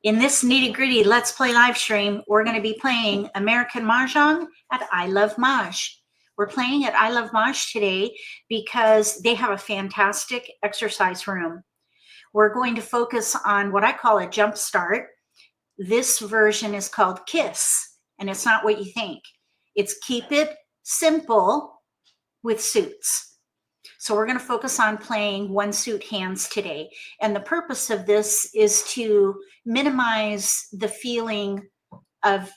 In this nitty-gritty Let's Play live stream, we're going to be playing American Mah Jongg at I Love Mahj. We're playing at I Love Mahj today because they have a fantastic exercise room. We're going to focus on what I call a jump start. This version is called Kiss, and it's not what you think. It's keep it simple with suits. So we're going to focus on playing one suit hands today. And the purpose of this is to minimize the feeling of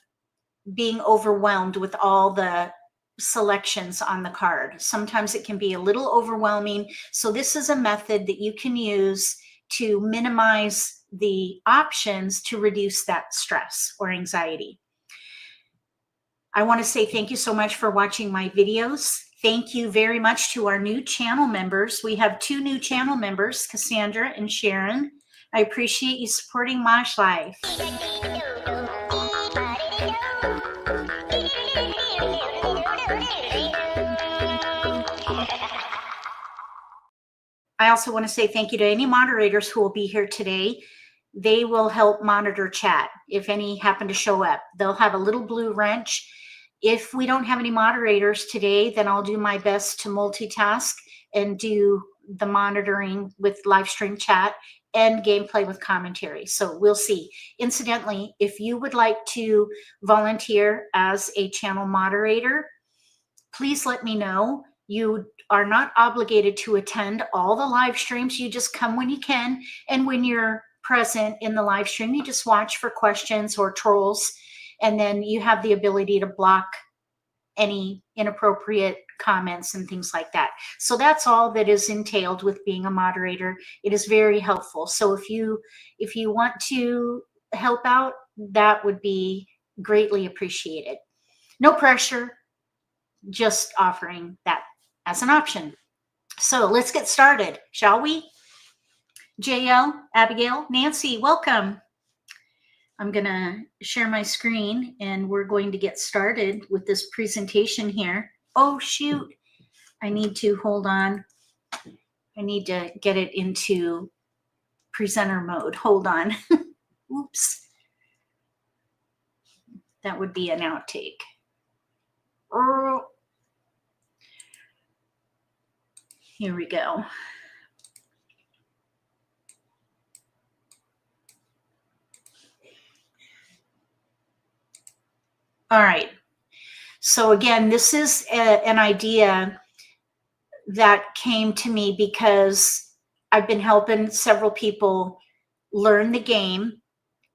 being overwhelmed with all the selections on the card. Sometimes it can be a little overwhelming. So this is a method that you can use to minimize the options to reduce that stress or anxiety. I want to say thank you so much for watching my videos. Thank you very much to our new channel members. We have 2 new channel members, Cassandra and Sharon. I appreciate you supporting MAHJLIFE. I also want to say thank you to any moderators who will be here today. They will help monitor chat if any happen to show up. They'll have a little blue wrench. If we don't have any moderators today, then I'll do my best to multitask and do the monitoring with live stream chat and gameplay with commentary. So we'll see. Incidentally, if you would like to volunteer as a channel moderator, please let me know. You are not obligated to attend all the live streams. You just come when you can. And when you're present in the live stream, you just watch for questions or trolls. And then you have the ability to block any inappropriate comments and things like that. So that's all that is entailed with being a moderator. It is very helpful. So if you want to help out, that would be greatly appreciated. No pressure, just offering that as an option. So let's get started, shall we? JL, Abigail, Nancy, welcome. I'm going to share my screen and we're going to get started with this presentation here. Oh, shoot. I need to hold on. I need to get it into presenter mode. Hold on. Oops. That would be an outtake. Oh. Here we go. All right. So again, this is an idea that came to me because I've been helping several people learn the game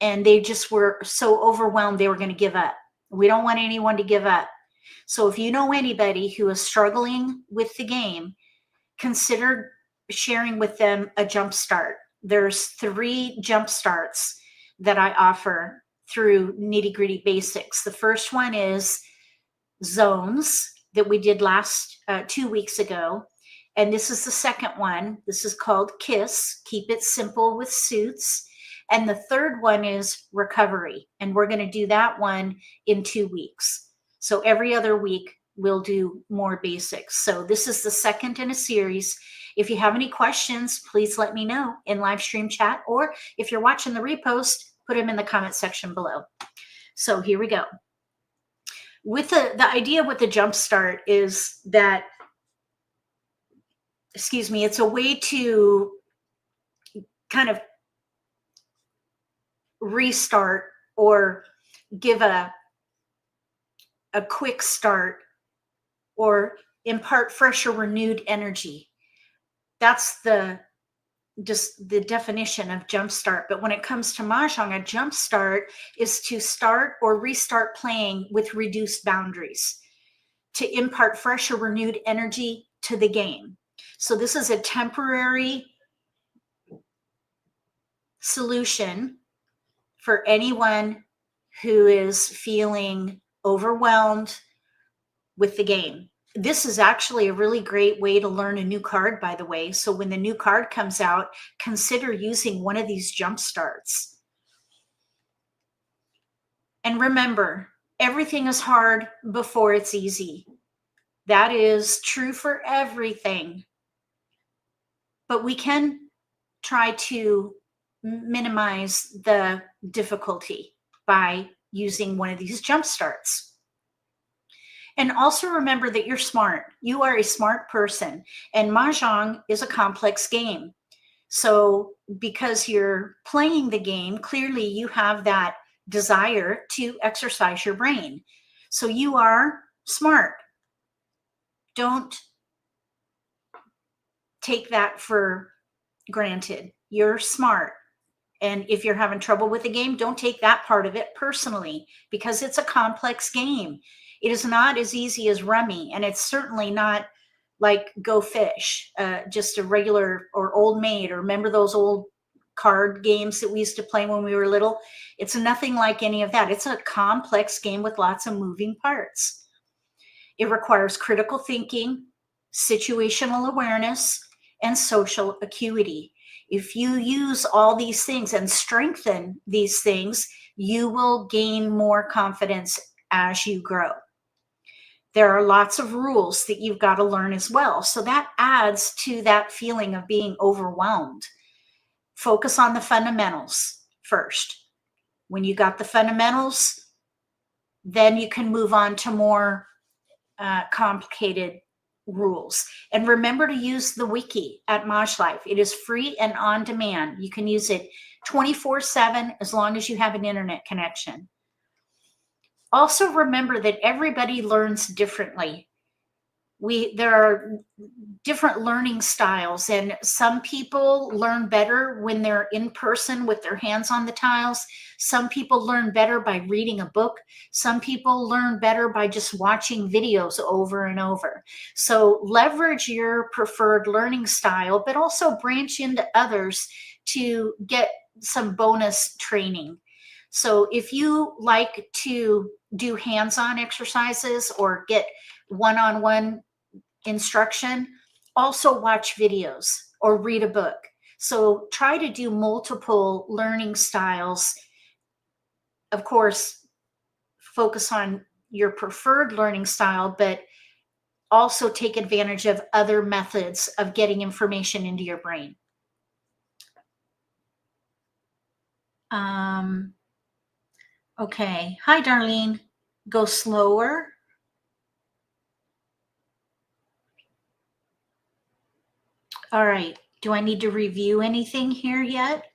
and they just were so overwhelmed they were going to give up. We don't want anyone to give up. So if you know anybody who is struggling with the game, consider sharing with them a jump start. There's 3 jump starts that I offer through Nitty-Gritty Basics. The first one is zones that we did last 2 weeks ago. And this is the second one. This is called Kiss, keep it simple with suits. And the third one is recovery. And we're going to do that one in 2 weeks. So every other week we'll do more basics. So this is the second in a series. If you have any questions, please let me know in live stream chat, or if you're watching the repost, put them in the comment section below. So here we go. With the idea with the jump start is that, excuse me, it's a way to kind of restart or give a quick start or impart fresh or renewed energy. That's just the definition of jump start. But when it comes to Mahjong, a jump start is to start or restart playing with reduced boundaries, to impart fresh or renewed energy to the game. So this is a temporary solution for anyone who is feeling overwhelmed with the game. This is actually a really great way to learn a new card, by the way. So when the new card comes out, consider using one of these jump starts. And remember, everything is hard before it's easy. That is true for everything. But we can try to minimize the difficulty by using one of these jump starts. And also remember that you're smart. You are a smart person, and Mahjong is a complex game. So because you're playing the game, clearly you have that desire to exercise your brain. So you are smart. Don't take that for granted. You're smart. And if you're having trouble with the game, don't take that part of it personally, because it's a complex game. It is not as easy as Rummy, and it's certainly not like Go Fish, just a regular or Old Maid, or remember those old card games that we used to play when we were little? It's nothing like any of that. It's a complex game with lots of moving parts. It requires critical thinking, situational awareness, and social acuity. If you use all these things and strengthen these things, you will gain more confidence as you grow. There are lots of rules that you've got to learn as well. So that adds to that feeling of being overwhelmed. Focus on the fundamentals first. When you got the fundamentals, then you can move on to more complicated rules. And remember to use the wiki at MAHJLIFE. It is free and on demand. You can use it 24/7 as long as you have an internet connection. Also remember that everybody learns differently. There are different learning styles, and some people learn better when they're in person with their hands on the tiles. Some people learn better by reading a book. Some people learn better by just watching videos over and over. So leverage your preferred learning style, but also branch into others to get some bonus training. So if you like to do hands-on exercises or get one-on-one instruction, also watch videos or read a book. So try to do multiple learning styles. Of course, focus on your preferred learning style, but also take advantage of other methods of getting information into your brain. Okay. Hi, Darlene. Go slower. All right. Do I need to review anything here yet?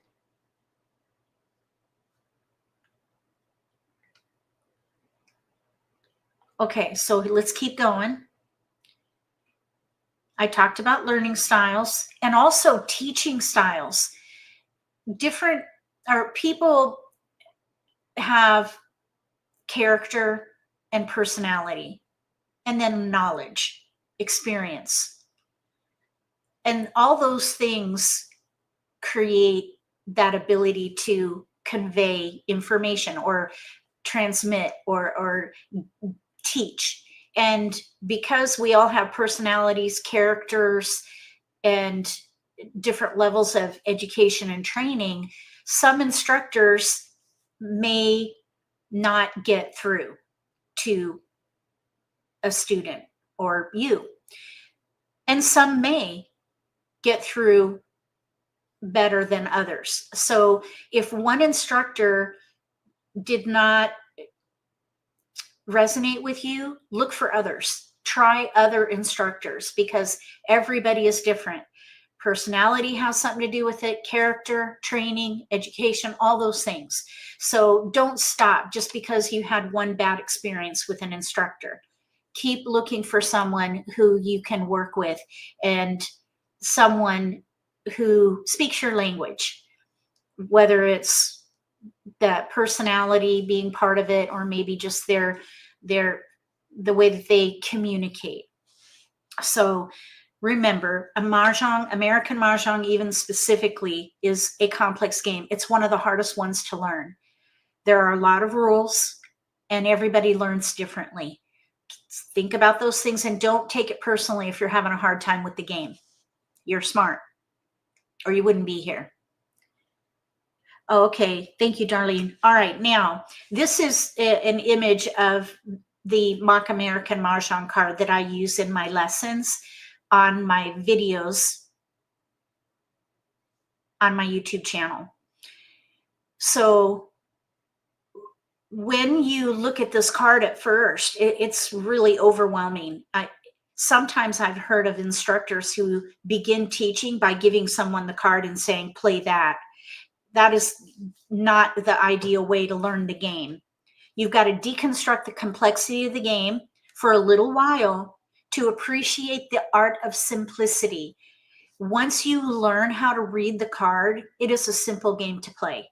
Okay, so let's keep going. I talked about learning styles and also teaching styles. Different people have character and personality, and then knowledge, experience. And all those things create that ability to convey information or transmit or teach. And because we all have personalities, characters, and different levels of education and training, some instructors may not get through to a student or you, and some may get through better than others. So if one instructor did not resonate with you, look for others. Try other instructors, because everybody is different. Personality has something to do with it, character, training, education, all those things. So don't stop just because you had one bad experience with an instructor. Keep looking for someone who you can work with, and someone who speaks your language, whether it's that personality being part of it, or maybe just the way that they communicate. So remember, American Mah Jongg even specifically, is a complex game. It's one of the hardest ones to learn. There are a lot of rules, and everybody learns differently. Think about those things, and don't take it personally if you're having a hard time with the game. You're smart, or you wouldn't be here. Okay, thank you, Darlene. All right, now this is an image of the mock American Mah Jongg card that I use in my lessons on my videos on my YouTube channel. So when you look at this card at first, it's really overwhelming. Sometimes I've heard of instructors who begin teaching by giving someone the card and saying, play that. That is not the ideal way to learn the game. You've got to deconstruct the complexity of the game for a little while to appreciate the art of simplicity. Once you learn how to read the card, it is a simple game to play.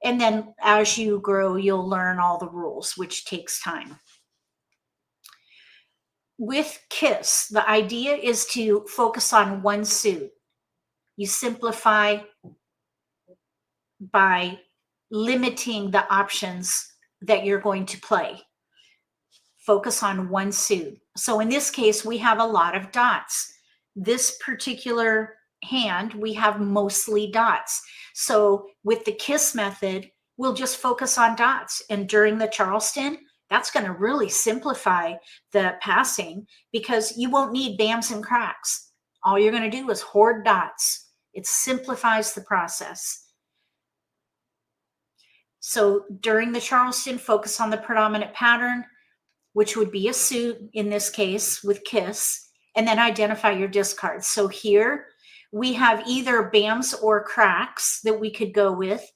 And then as you grow, you'll learn all the rules, which takes time. With KISS, the idea is to focus on one suit. You simplify by limiting the options that you're going to play. Focus on one suit. So in this case, we have a lot of dots. This particular hand, we have mostly dots. So with the KISS method, we'll just focus on dots. And during the Charleston, that's going to really simplify the passing because you won't need bams and cracks. All you're going to do is hoard dots. It simplifies the process. So during the Charleston, focus on the predominant pattern, which would be a suit in this case with KISS, and then identify your discards. So here we have either bams or cracks that we could go with.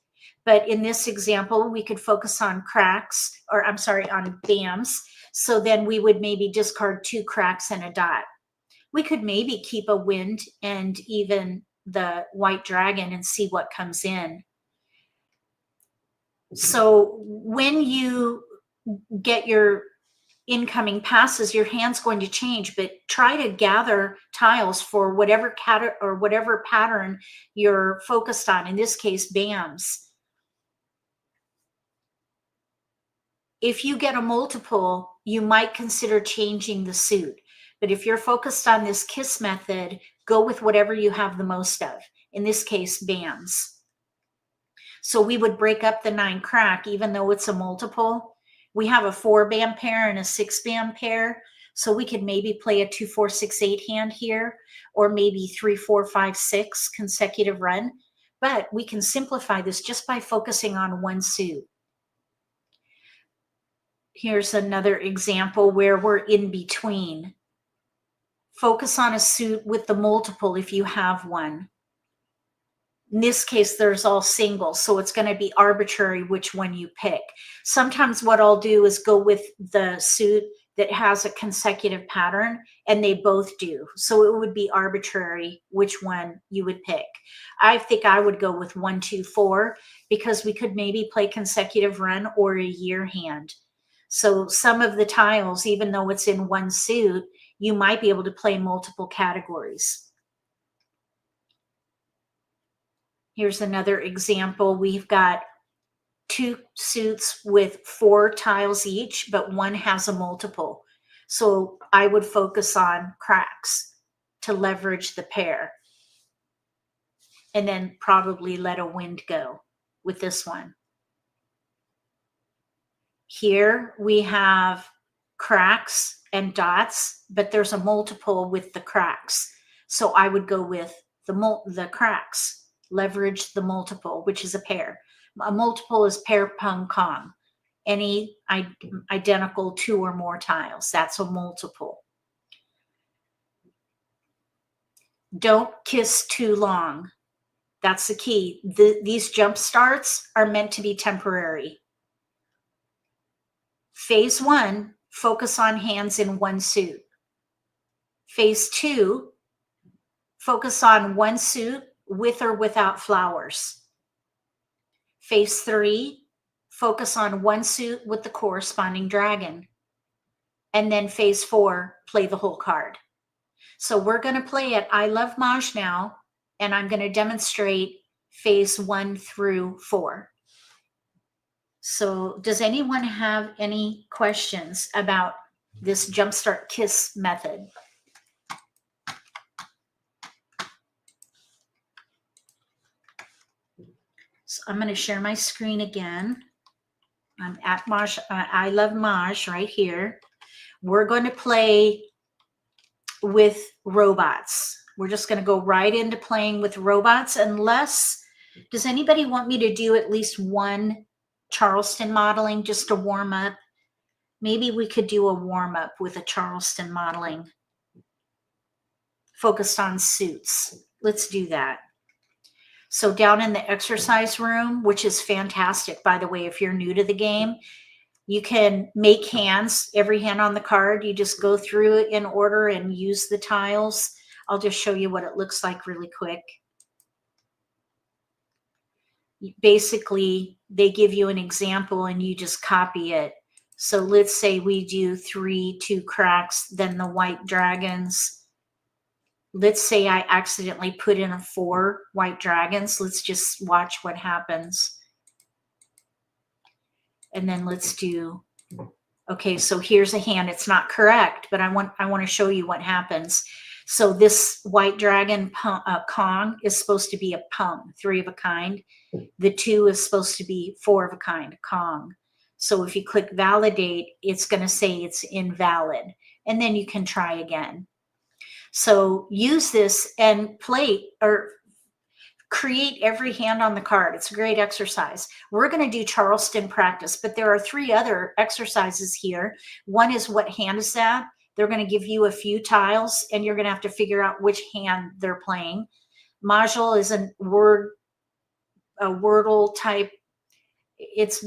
But in this example, we could focus on cracks, or I'm sorry, on bams. So then we would maybe discard 2 cracks and a dot. We could maybe keep a wind and even the white dragon and see what comes in. So when you get your incoming passes, your hand's going to change, but try to gather tiles for whatever pattern you're focused on. In this case, bams. If you get a multiple, you might consider changing the suit. But if you're focused on this KISS method, go with whatever you have the most of. In this case, bams. So we would break up the 9 crack, even though it's a multiple. We have a 4 bam pair and a 6 bam pair. So we could maybe play a 2, 4, 6, 8 hand here, or maybe 3, 4, 5, 6 consecutive run. But we can simplify this just by focusing on one suit. Here's another example where we're in between. Focus on a suit with the multiple if you have one. In this case, there's all singles, so it's going to be arbitrary which one you pick. Sometimes what I'll do is go with the suit that has a consecutive pattern, and they both do. So it would be arbitrary which one you would pick. I think I would go with 1, 2, 4 because we could maybe play consecutive run or a year hand. So some of the tiles, even though it's in one suit, you might be able to play multiple categories. Here's another example. We've got 2 suits with 4 tiles each, but one has a multiple. So I would focus on cracks to leverage the pair. And then probably let a wind go with this one. Here we have cracks and dots, but there's a multiple with the cracks. So I would go with the cracks, leverage the multiple, which is a pair. A multiple is pair pung kong. Any identical 2 or more tiles, that's a multiple. Don't kiss too long. That's the key. These jump starts are meant to be temporary. Phase 1, focus on hands in one suit. Phase 2, focus on one suit with or without flowers. Phase 3, focus on one suit with the corresponding dragon. And then phase 4, play the whole card. So we're going to play it I Love Mahj now, and I'm going to demonstrate phase 1 through 4. So does anyone have any questions about this Jumpstart KISS method? So I'm going to share my screen again. I'm at Mahj, I Love Mahj right here. We're going to play with robots. We're just going to go right into playing with robots unless Does anybody want me to do at least one Charleston modeling just to warm up? Maybe we could do a warm up with a Charleston modeling focused on suits. Let's do that. So down in the exercise room, which is fantastic, by the way, if you're new to the game, you can make hands, every hand on the card. You just go through it in order and use the tiles. I'll just show you what it looks like really quick. Basically, they give you an example and you just copy it. So let's say we do 3, 2 cracks, then the white dragons. Let's say I accidentally put in a 4 white dragons. Let's just watch what happens. And then let's do, okay, so here's a hand. It's not correct, but I want to show you what happens. So this white dragon Kong is supposed to be a pung, 3 of a kind. The 2 is supposed to be 4 of a kind, Kong. So if you click validate, it's going to say it's invalid. And then you can try again. So use this and play or create every hand on the card. It's a great exercise. We're going to do Charleston practice, but there are 3 other exercises here. One is what hand is that? They're going to give you a few tiles and you're going to have to figure out which hand they're playing. Mahjong is a Wordle type. It's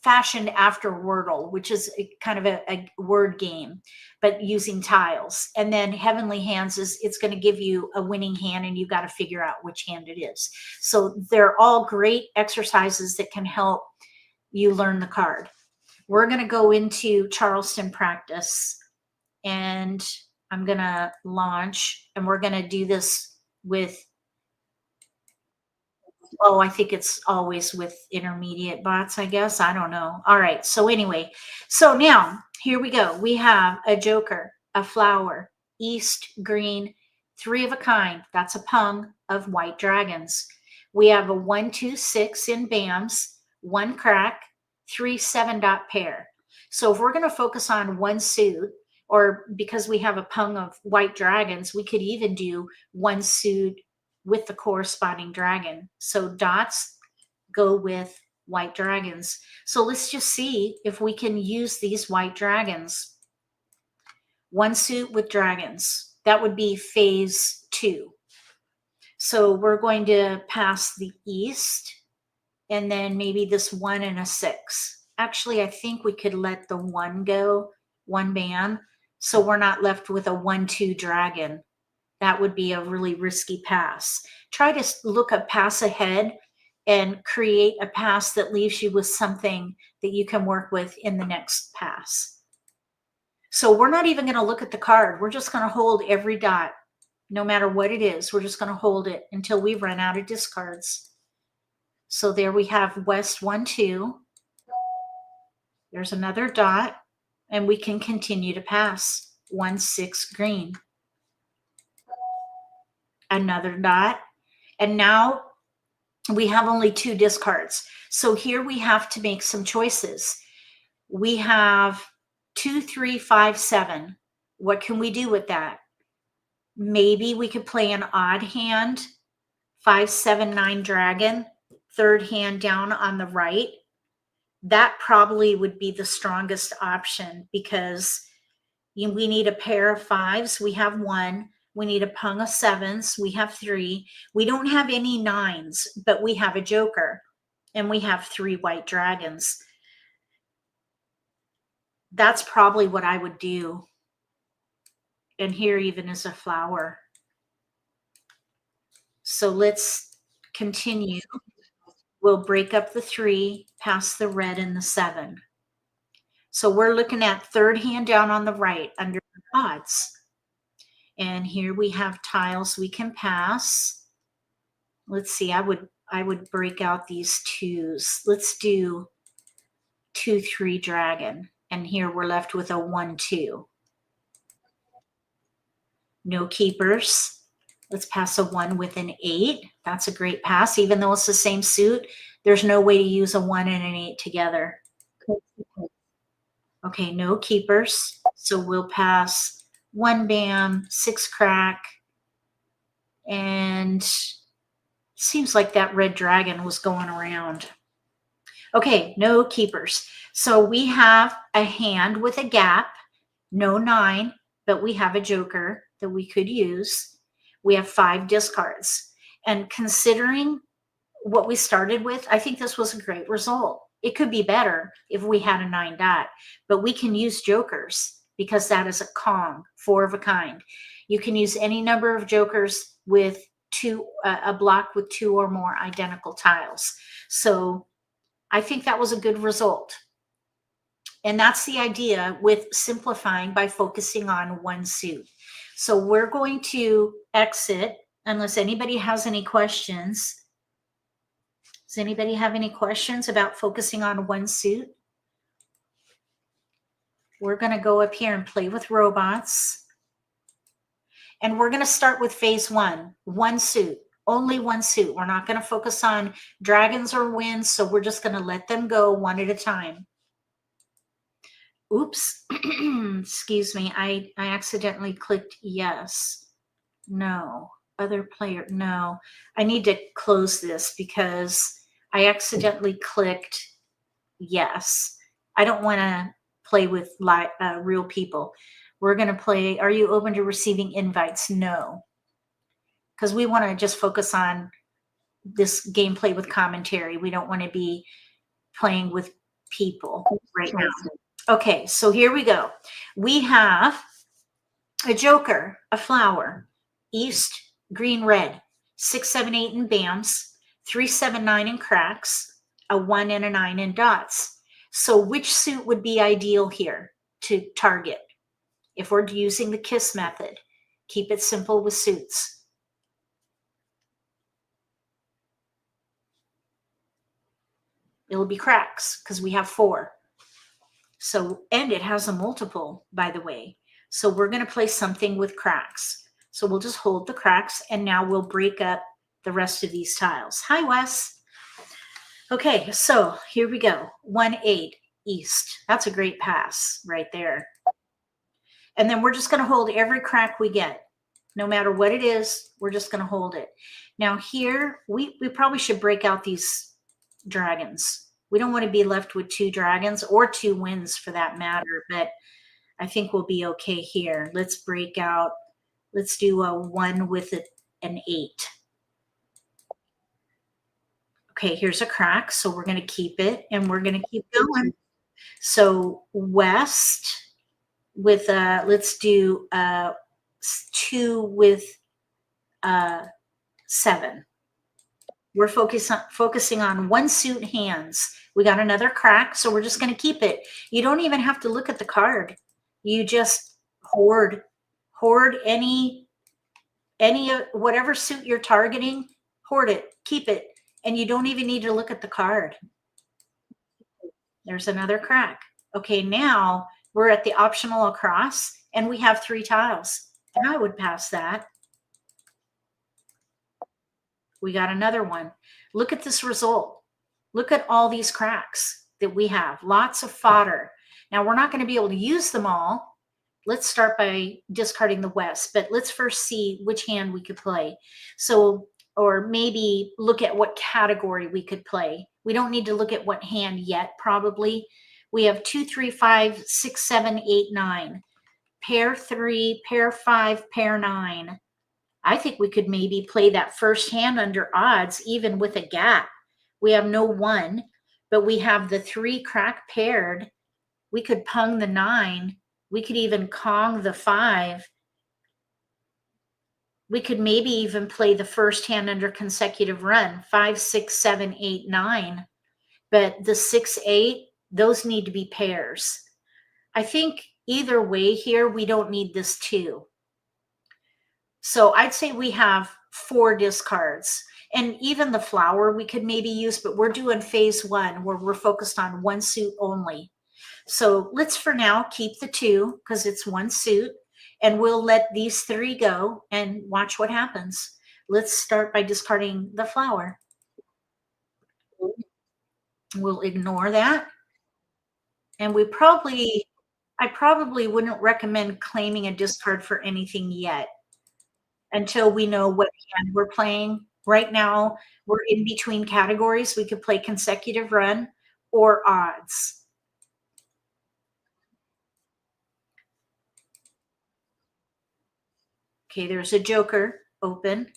fashioned after Wordle, which is kind of a word game, but using tiles. And then Heavenly Hands it's going to give you a winning hand and you've got to figure out which hand it is. So they're all great exercises that can help you learn the card. We're going to go into Charleston practice and I'm going to launch and we're going to do this with, oh, I think it's always with intermediate bots, I guess. I don't know. All right. So anyway, so now here we go. We have a joker, a flower, east, green, 3 of a kind. That's a pung of white dragons. We have a 1, 2, 6 in BAMs, 1 crack, 3 7-dot pair. So if we're going to focus on one suit, or because we have a pung of white dragons, we could even do one suit with the corresponding dragon. So dots go with white dragons. So let's just see if we can use these white dragons. One suit with dragons. That would be phase 2. So we're going to pass the east and then maybe this 1 and a 6. Actually, I think we could let the 1 go, 1 BAM. So we're not left with a 1, 2 dragon. That would be a really risky pass. Try to look a pass ahead and create a pass that leaves you with something that you can work with in the next pass. So we're not even going to look at the card. We're just going to hold every dot, no matter what it is. We're just going to hold it until we run out of discards. So there we have West 1, 2. There's another dot, and we can continue to pass. 1, 6 green. Another dot, and now we have only 2 discards. So here we have to make some choices. We have 2, 3, 5, 7. What can we do with that? Maybe we could play an odd hand, 5, 7, 9 dragon, 3rd hand down on the right. That probably would be the strongest option because we need a pair of 5s. We have 1. We need a pung of 7s. We have 3. We don't have any 9s, but we have a joker and we have 3 white dragons. That's probably what I would do. And here even is a flower. So let's continue. We'll break up the 3, pass the red and the 7. So we're looking at 3rd hand down on the right under the pots. And here we have tiles we can pass. Let's see, I would break out these 2s. Let's do 2, 3 dragon. And here we're left with a 1, 2. No keepers. Let's pass a 1 with an 8. That's a great pass. Even though it's the same suit, there's no way to use a 1 and an 8 together. Okay, no keepers. So we'll pass 1 BAM, 6 crack, and Seems like that red dragon was going around. Okay, no keepers. So we have a hand with a gap, no 9, but we have a joker that we could use. We have 5 discards. And considering what we started with, I think this was a great result. It could be better if we had a 9 dot, but we can use jokers because that is a Kong, 4 of a kind. You can use any number of jokers with a block with 2 or more identical tiles. So I think that was a good result. And that's the idea with simplifying by focusing on one suit. So we're going to exit unless anybody has any questions. Does anybody have any questions about focusing on one suit? We're going to go up here and play with robots. And we're going to start with phase 1, one suit, only one suit. We're not going to focus on dragons or winds, so we're just going to let them go one at a time. Oops, excuse me, I accidentally clicked yes. No, other player, no. I need to close this because I accidentally clicked yes. I don't want to play with real people. We're going to play, are you open to receiving invites? No. Because we want to just focus on this gameplay with commentary. We don't want to be playing with people right now. Okay, so here we go. We have a joker, a flower, east, green, red, 6, 7, 8 in BAMs, 3, 7, 9 in cracks, a 1 and a 9 in dots. So which suit would be ideal here to target? If we're using the KISS method, keep it simple with suits. It'll be cracks because we have 4. So, and it has a multiple, by the way. So we're going to play something with cracks. So we'll just hold the cracks and now we'll break up the rest of these tiles. Hi, Wes. Okay, so here we go. 1, 8, east. That's a great pass right there. And then we're just going to hold every crack we get. No matter what it is, we're just going to hold it. Now here, we probably should break out these dragons. We don't want to be left with 2 dragons or 2 winds for that matter, but I think we'll be okay here. Let's break out. Let's do a 1 with an 8. Okay, here's a crack, so we're going to keep it, and we're going to keep going. So west with, let's do 2 with 7. We're focusing on one suit hands. We got another crack, so we're just going to keep it. You don't even have to look at the card. You just hoard any whatever suit you're targeting, hoard it, keep it, and you don't even need to look at the card. There's another crack. Okay, now we're at the optional across, and we have 3 tiles. And I would pass that. We got another one. Look at this result. Look at all these cracks that we have. Lots of fodder. Now, we're not going to be able to use them all. Let's start by discarding the west, but let's first see which hand we could play. So, or maybe look at what category we could play. We don't need to look at what hand yet, probably. We have 2, 3, 5, 6, 7, 8, 9. Pair 3, pair 5, pair 9. I think we could maybe play that first hand under odds, even with a gap. We have no 1, but we have the 3 crack paired. We could pung the 9. We could even Kong the 5. We could maybe even play the first hand under consecutive run, 5, 6, 7, 8, 9. But the 6, 8, those need to be pairs. I think either way here, we don't need this 2. So I'd say we have 4 discards, and even the flower we could maybe use, but we're doing phase 1 where we're focused on one suit only. So let's for now keep the 2 because it's one suit, and we'll let these 3 go and watch what happens. Let's start by discarding the flower. We'll ignore that. And I probably wouldn't recommend claiming a discard for anything yet, until we know what hand we're playing. Right now, we're in between categories. We could play consecutive run or odds. Okay, there's a joker open.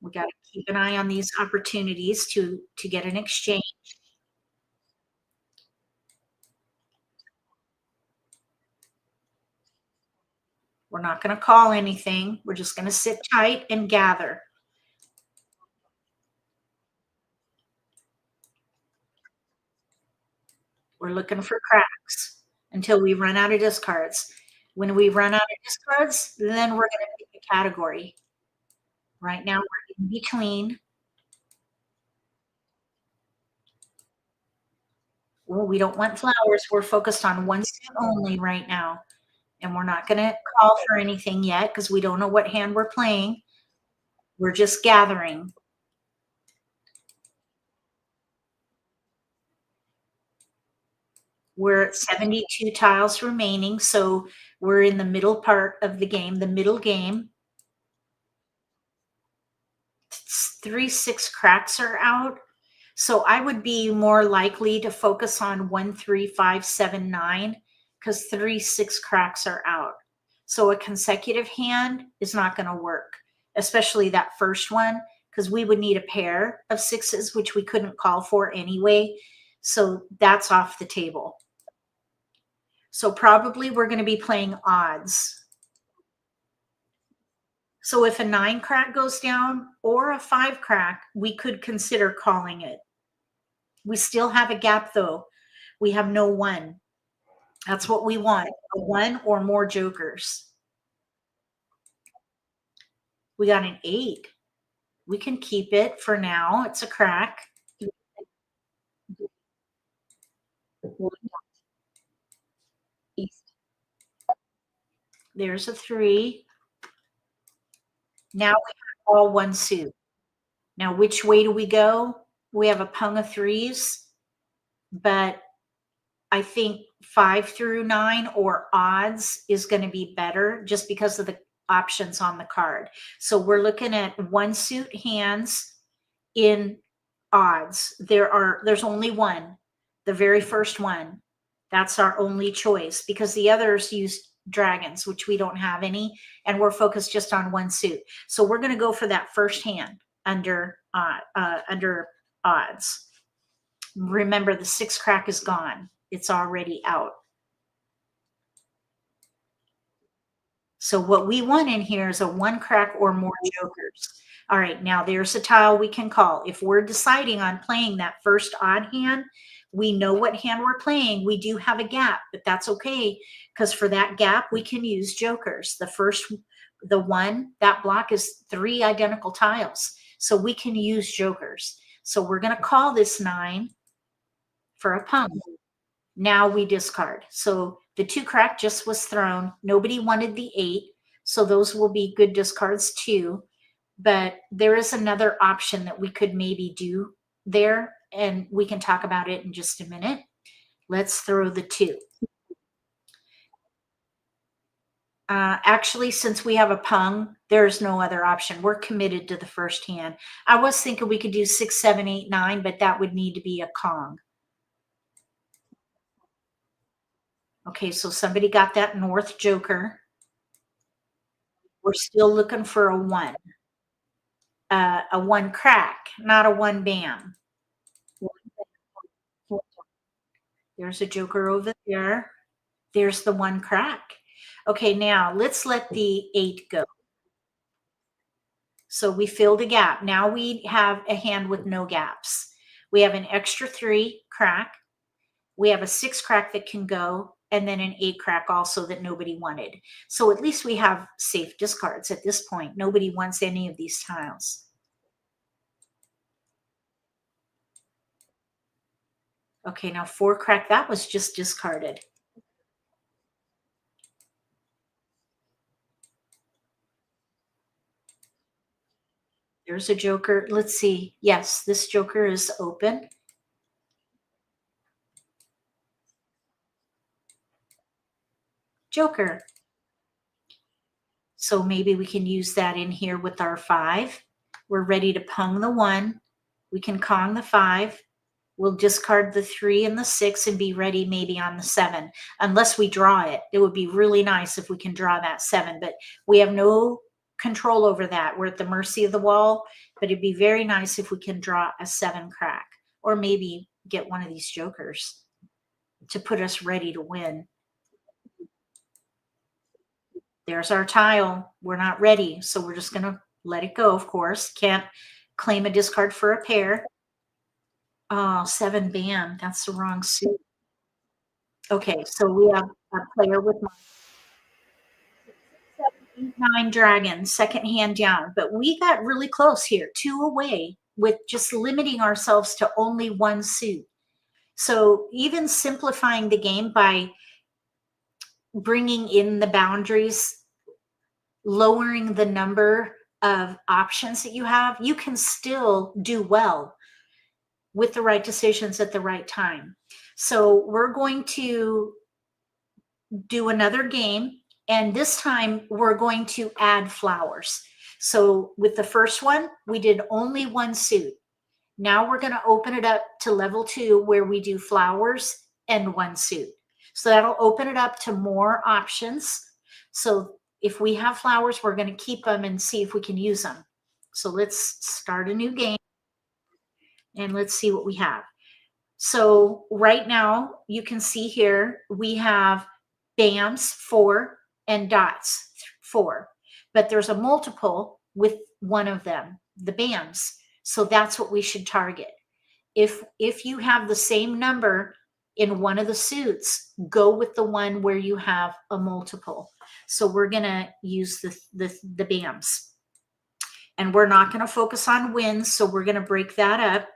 We got to keep an eye on these opportunities to get an exchange. We're not going to call anything. We're just going to sit tight and gather. We're looking for cracks until we run out of discards. When we run out of discards, then we're going to pick a category. Right now, we're in between. Oh, we don't want flowers. We're focused on one suit only right now. And we're not going to call for anything yet because we don't know what hand we're playing. We're just gathering. We're at 72 tiles remaining, so we're in the middle part of the game, the middle game. 3, 6 cracks are out. So I would be more likely to focus on 1, 3, 5, 7, 9 because 3, 6 cracks are out. So a consecutive hand is not going to work, especially that first one, because we would need a pair of sixes, which we couldn't call for anyway. So that's off the table. So probably we're going to be playing odds. So if a 9 crack goes down or a 5 crack, we could consider calling it. We still have a gap though. We have no 1. That's what we want, a 1 or more jokers. We got an 8. We can keep it for now. It's a crack. There's a 3. Now we have all 1 suit. Now, which way do we go? We have a pung of 3s, but I think 5 through 9 or odds is going to be better just because of the options on the card. So we're looking at 1 suit hands in odds. There's only 1, the very first one. That's our only choice because the others use dragons, which we don't have any, and we're focused just on 1 suit. So we're going to go for that first hand under odds. Remember, the 6 crack is gone. It's already out. So what we want in here is a 1 crack or more jokers. All right, now there's a tile we can call. If we're deciding on playing that first odd hand, we know what hand we're playing. We do have a gap, but that's okay because for that gap, we can use jokers. The 1, that block is 3 identical tiles. So we can use jokers. So we're going to call this 9 for a pung. Now we discard. So the 2 crack just was thrown. Nobody wanted the 8. So those will be good discards too. But there is another option that we could maybe do there. And we can talk about it in just a minute. Let's throw the 2. Actually, since we have a pung, there's no other option. We're committed to the first hand. I was thinking we could do 6, 7, 8, 9, but that would need to be a Kong. Okay, so somebody got that north joker. We're still looking for a 1. A 1 crack, not a 1 bam. There's a joker over there. There's the 1 crack. Okay, now let's let the 8 go. So we filled a gap. Now we have a hand with no gaps. We have an extra 3 crack. We have a 6 crack that can go, and then an 8 crack also that nobody wanted. So at least we have safe discards at this point. Nobody wants any of these tiles. Okay, now 4 crack, that was just discarded. There's a joker. Let's see. Yes, this joker is open. Joker. So maybe we can use that in here with our 5. We're ready to pung the 1. We can Kong the 5. We'll discard the 3 and the 6 and be ready maybe on the 7, unless we draw it. It would be really nice if we can draw that 7, but we have no control over that. We're at the mercy of the wall, but it'd be very nice if we can draw a 7 crack, or maybe get one of these jokers to put us ready to win. There's our tile. We're not ready, so we're just going to let it go, of course. Can't claim a discard for a pair. Oh, 7 bam. That's the wrong suit. Okay, so we have a player with 7, 8, 9 dragons, second hand down. But we got really close here, 2 away, with just limiting ourselves to only 1 suit. So even simplifying the game by bringing in the boundaries, lowering the number of options that you have, you can still do well with the right decisions at the right time. So we're going to do another game, and this time we're going to add flowers. So with the first one, we did only 1 suit. Now we're going to open it up to level 2, where we do flowers and 1 suit. So that'll open it up to more options. So if we have flowers, we're going to keep them and see if we can use them. So let's start a new game and let's see what we have. So right now you can see here we have BAMs 4 and dots 4, but there's a multiple with one of them, the BAMs. So that's what we should target. If you have the same number in one of the suits, go with the one where you have a multiple. So we're going to use the BAMs. And we're not going to focus on wins, so we're going to break that up.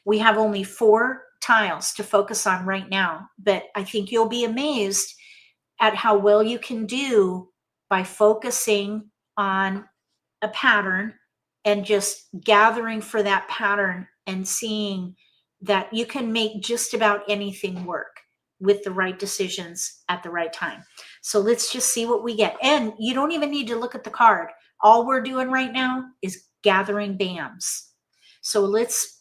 We have only 4 tiles to focus on right now, but I think you'll be amazed at how well you can do by focusing on a pattern and just gathering for that pattern and seeing that you can make just about anything work with the right decisions at the right time. So let's just see what we get. And you don't even need to look at the card. All we're doing right now is gathering BAMs. So let's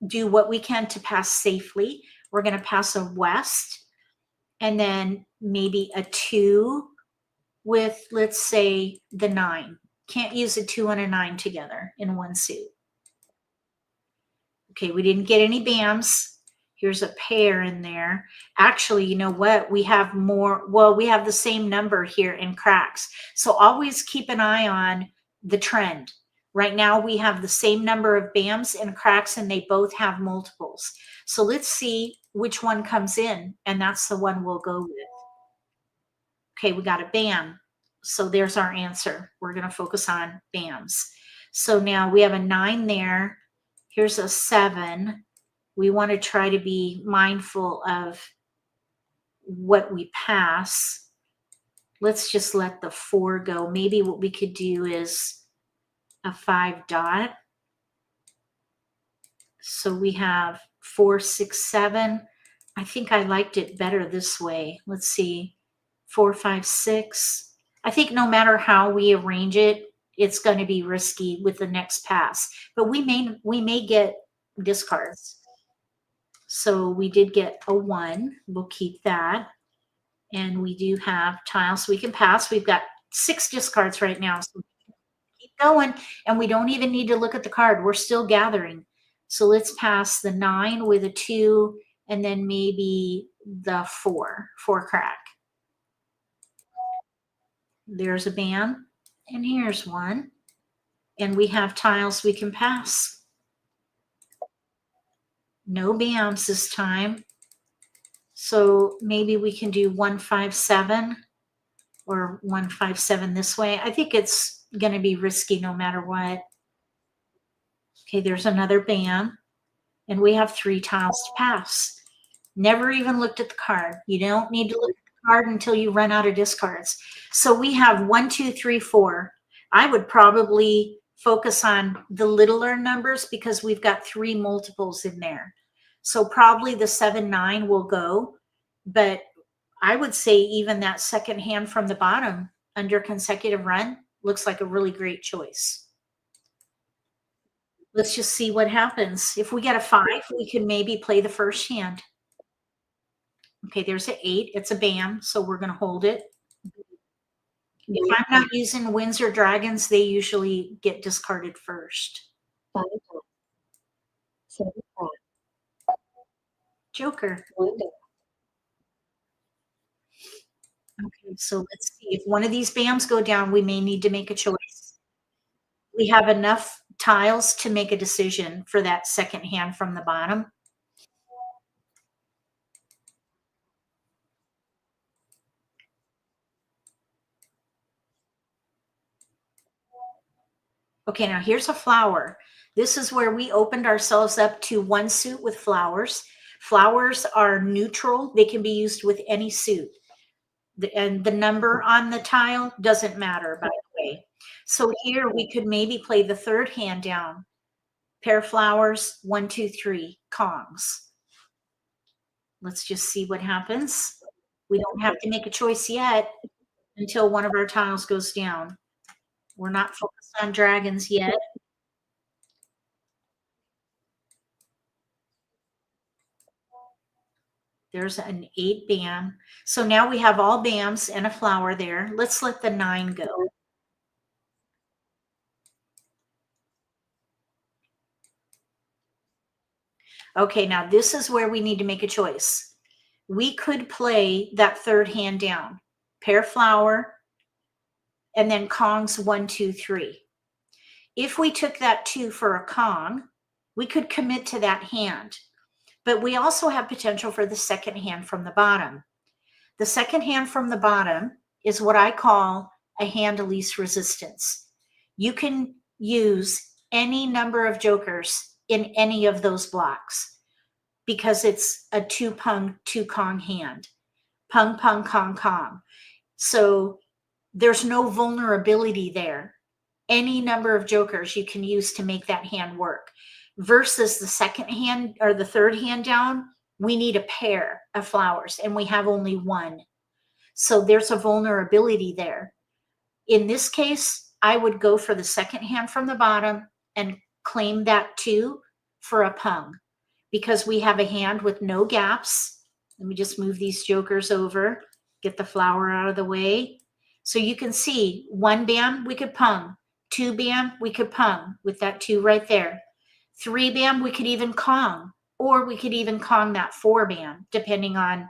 do what we can to pass safely. We're going to pass a west and then maybe a 2 with, let's say, the 9. Can't use a 2 and a 9 together in 1 suit. Okay, we didn't get any BAMs. Here's a pair in there. Actually, you know what? We have more. Well, we have the same number here in cracks. So always keep an eye on the trend. Right now, we have the same number of BAMs and cracks, and they both have multiples. So let's see which one comes in, and that's the one we'll go with. Okay, we got a BAM. So there's our answer. We're going to focus on BAMs. So now we have a 9 there. Here's a 7. We want to try to be mindful of what we pass. Let's just let the 4 go. Maybe what we could do is a 5 dot. So we have 4, 6, 7. I think I liked it better this way. Let's see. 4, 5, 6. I think no matter how we arrange it, it's going to be risky with the next pass. But we may get discards. So we did get a 1. We'll keep that. And we do have tiles we can pass. We've got 6 discards right now. So keep going. And we don't even need to look at the card. We're still gathering. So let's pass the 9 with a 2 and then maybe the 4 crack. There's a BAM. And here's one. And we have tiles we can pass. No BAMs this time. So maybe we can do 1, 5, 7 or 1, 5, 7 this way. I think it's going to be risky no matter what. Okay, there's another BAM. And we have 3 tiles to pass. Never even looked at the card. You don't need to look at the card until you run out of discards. So we have 1, 2, 3, 4. I would probably focus on the littler numbers because we've got 3 multiples in there. So probably the 7, 9 will go, but I would say even that second hand from the bottom under consecutive run looks like a really great choice. Let's just see what happens. If we get a 5, we can maybe play the first hand. Okay, there's an 8. It's a bam, so we're going to hold it. If I'm not using Windsor Dragons, they usually get discarded first. Joker. Okay, so let's see. If one of these bams go down, we may need to make a choice. We have enough tiles to make a decision for that second hand from the bottom. Okay, now here's a flower. This is where we opened ourselves up to one suit with flowers. Flowers are neutral. They can be used with any suit. And the number on the tile doesn't matter, by the way. So here we could maybe play the third hand down. Pair of flowers, 1, 2, 3, Kongs. Let's just see what happens. We don't have to make a choice yet until one of our tiles goes down. We're not focused on dragons yet. There's an 8 bam. So now we have all bams and a flower there. Let's let the 9 go. Okay, now this is where we need to make a choice. We could play that third hand down, pair flower, and then Kongs 1, 2, 3. If we took that 2 for a Kong, we could commit to that hand. But we also have potential for the second hand from the bottom. The second hand from the bottom is what I call a hand of least resistance. You can use any number of jokers in any of those blocks because it's a 2 pung, 2 Kong hand. Pung, pung, Kong, Kong. So there's no vulnerability there. Any number of jokers you can use to make that hand work. Versus the second hand or the third hand down, we need a pair of flowers and we have only 1. So there's a vulnerability there. In this case, I would go for the second hand from the bottom and claim that 2 for a pung because we have a hand with no gaps. Let me just move these jokers over, get the flower out of the way. So you can see 1 bam, we could pung. 2 bam, we could pung with that 2 right there. 3 bam, we could even Kong, or we could even Kong that 4 bam, depending on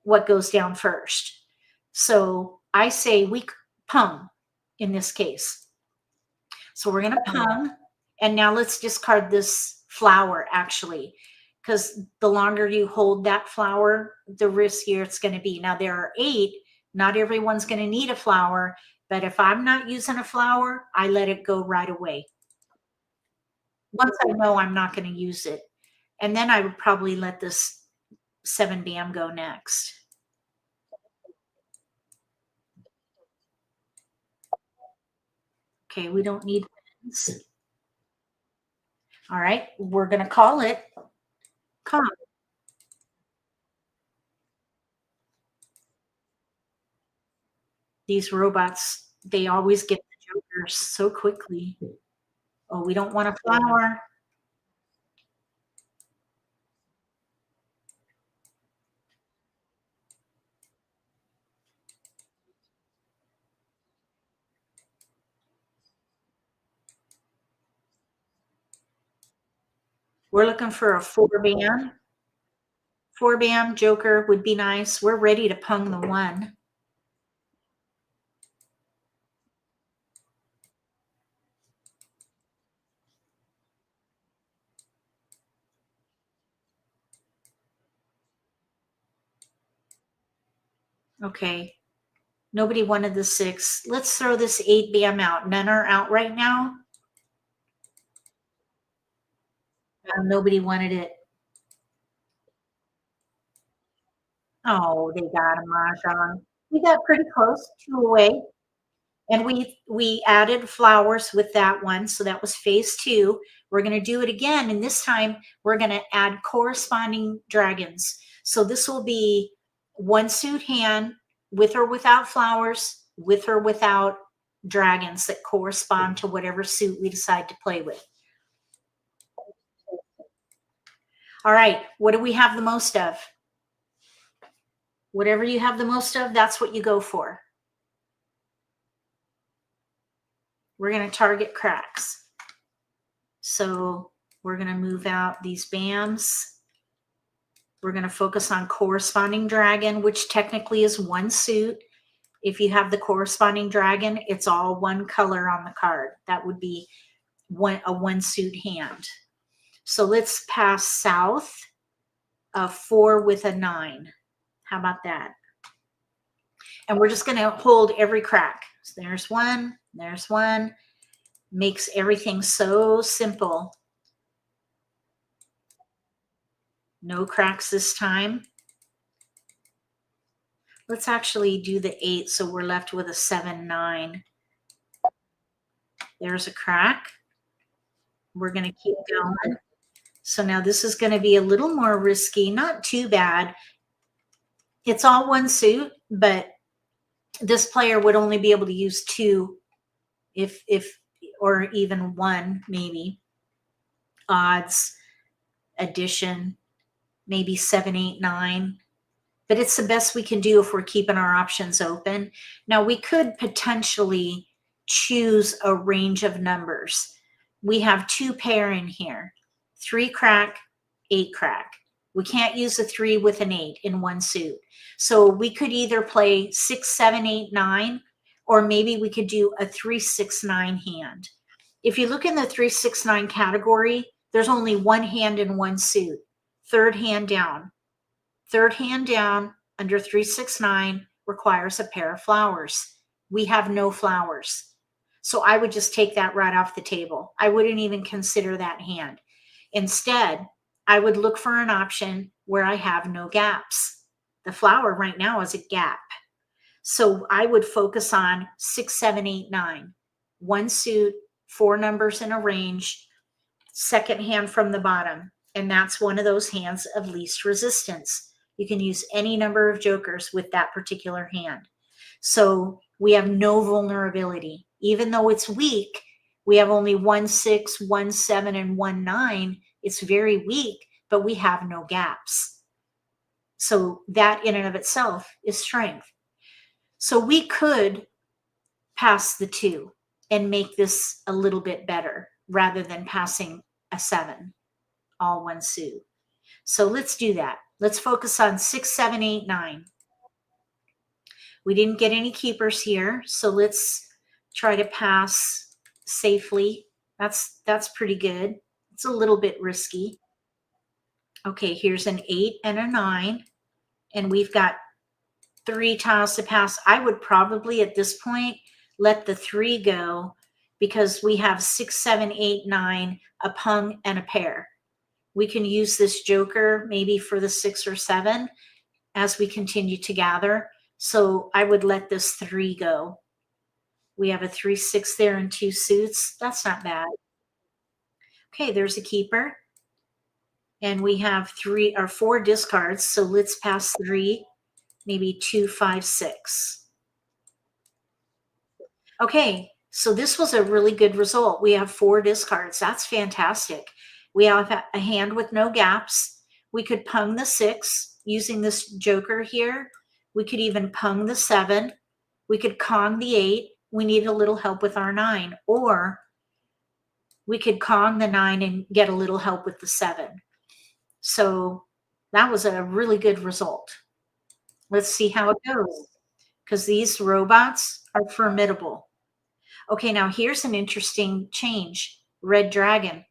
what goes down first. So I say we pung in this case. So we're going to pung, and now let's discard this flower actually, because the longer you hold that flower, the riskier it's going to be. Now there are 8. Not everyone's going to need a flower, but if I'm not using a flower, I let it go right away. Once I know I'm not going to use it. And then I would probably let this 7 bam go next. Okay, we don't need wins. All right, we're going to call it Kong. These robots, they always get the jokers so quickly. Oh, we don't want a flower. We're looking for a 4 bam. 4 bam joker would be nice. We're ready to pung the 1. Okay. Nobody wanted the 6. Let's throw this 8 bam out. None are out right now. Nobody wanted it. Oh, they got a Mahjong. We got pretty close, 2 away. And we added flowers with that one. So that was phase 2. We're going to do it again. And this time we're going to add corresponding dragons. So this will be 1 suit hand with or without flowers, with or without dragons that correspond to whatever suit we decide to play with. All right, what do we have the most of? Whatever you have the most of, that's what you go for. We're going to target cracks. So we're going to move out these BAMs. We're going to focus on corresponding dragon, which technically is one suit. If you have the corresponding dragon, it's all one color on the card. That would be a one suit hand. So let's pass south, a 4 with a 9. How about that? And we're just going to hold every crack. So there's one, there's one. Makes everything so simple. No cracks this time. Let's actually do the 8, so we're left with a 7, 9. There's a crack. We're going to keep going. So now this is going to be a little more risky, not too bad. It's all one suit, but this player would only be able to use 2 if or even 1 maybe. Odds, addition, maybe 7, 8, 9. But it's the best we can do if we're keeping our options open. Now we could potentially choose a range of numbers. We have 2 pair in here, 3 crack, 8 crack. We can't use a 3 with an 8 in one suit. So we could either play 6, 7, 8, 9, or maybe we could do a 3, 6, 9 hand. If you look in the 3, 6, 9 category, there's only one hand in one suit. Third hand down. Third hand down under 3, 6, 9 requires a pair of flowers. We have no flowers. So I would just take that right off the table. I wouldn't even consider that hand. Instead, I would look for an option where I have no gaps. The flower right now is a gap. So I would focus on 6, 7, 8, 9. One suit, 4 numbers in a range, second hand from the bottom. And that's one of those hands of least resistance. You can use any number of jokers with that particular hand. So we have no vulnerability. Even though it's weak, we have only 1, 6, 1, 7, and 1, 9. It's very weak, but we have no gaps. So that in and of itself is strength. So we could pass the 2 and make this a little bit better rather than passing a 7, all one suit. So let's do that. Let's focus on 6, 7, 8, 9. We didn't get any keepers here, so let's try to pass safely. That's pretty good. It's a little bit risky. Okay, here's an 8 and a 9, and we've got 3 tiles to pass. I would probably at this point let the 3 go because we have 6, 7, 8, 9, a pung, and a pair. We can use this joker maybe for the 6 or 7 as we continue to gather. So I would let this 3 go. We have a 3, 6 there and 2 suits. That's not bad. Okay, there's a keeper. And we have 3 or 4 discards. So let's pass 3, maybe 2, 5, 6. Okay, so this was a really good result. We have 4 discards. That's fantastic. We have a hand with no gaps. We could pung the 6 using this joker here. We could even pung the 7. We could Kong the 8. We need a little help with our 9. Or we could Kong the 9 and get a little help with the 7. So that was a really good result. Let's see how it goes, because these robots are formidable. Okay, now here's an interesting change. Red dragon.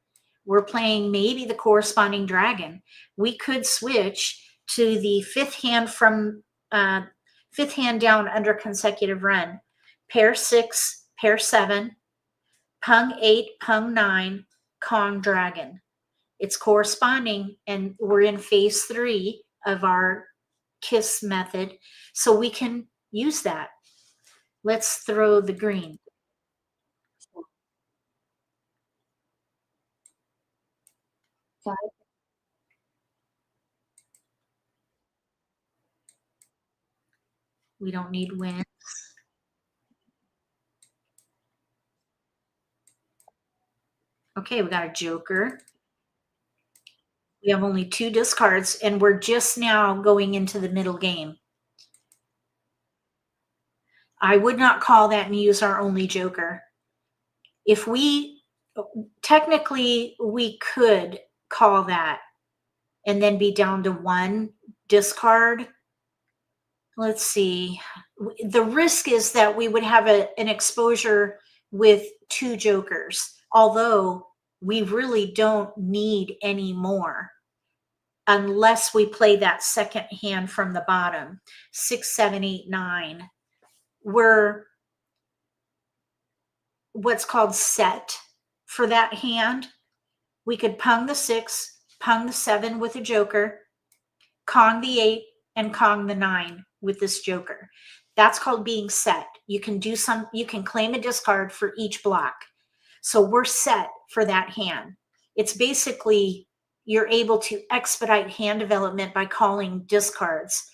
We're playing maybe the corresponding dragon. We could switch to the 5th hand from 5th hand down under consecutive run. Pair 6, pair 7, pung 8, pung 9, Kong dragon. It's corresponding, and we're in phase 3 of our KISS method, so we can use that. Let's throw the green. We don't need wind. Okay, we got a joker. We have only 2 discards, and we're just now going into the middle game. I would not call that and use our only joker. If we technically we could call that and then be down to 1 discard. Let's see. The risk is that we would have an exposure with 2 jokers, although we really don't need any more unless we play that second hand from the bottom. 6, 7, 8, 9. We're what's called set for that hand. We could pung the 6, pung the 7 with a joker, Kong the 8, and Kong the 9 with this joker. That's called being set. You can claim a discard for each block. So we're set for that hand. It's basically you're able to expedite hand development by calling discards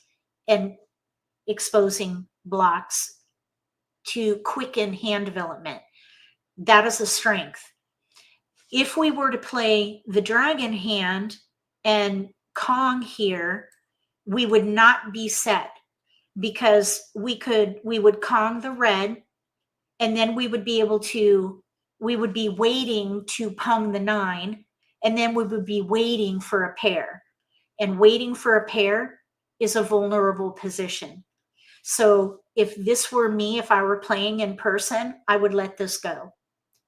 and exposing blocks to quicken hand development. That is a strength. If we were to play the dragon hand and Kong here, we would not be set because we would Kong the red, and then we would be waiting to pung the 9, and then we would be waiting for a pair. And waiting for a pair is a vulnerable position. So if this were me, if I were playing in person, I would let this go.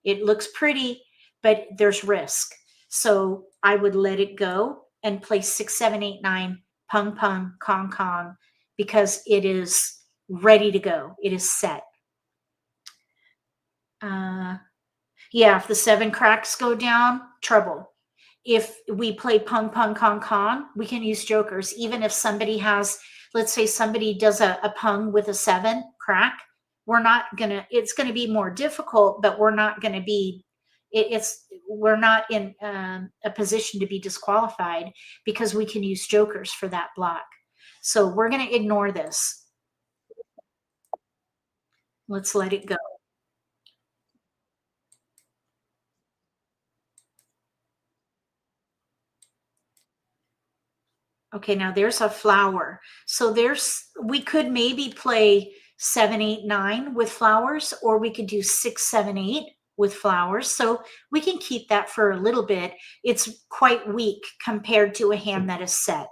It looks pretty, but there's risk. So I would let it go and play 6, 7, 8, 9, pung, pung, Kong, Kong, because it is ready to go. It is set. Yeah, if the 7 cracks go down, trouble. If we play pung, pung, Kong, Kong, we can use jokers. Even if somebody has, let's say somebody does a pung with a 7 crack, it's going to be more difficult, but we're not going to be, we're not in a position to be disqualified because we can use jokers for that block. So we're going to ignore this. Let's let it go. Okay, now there's a flower. So we could maybe play 7, 8, 9 with flowers, or we could do 6, 7, 8 with flowers. So we can keep that for a little bit. It's quite weak compared to a hand that is set.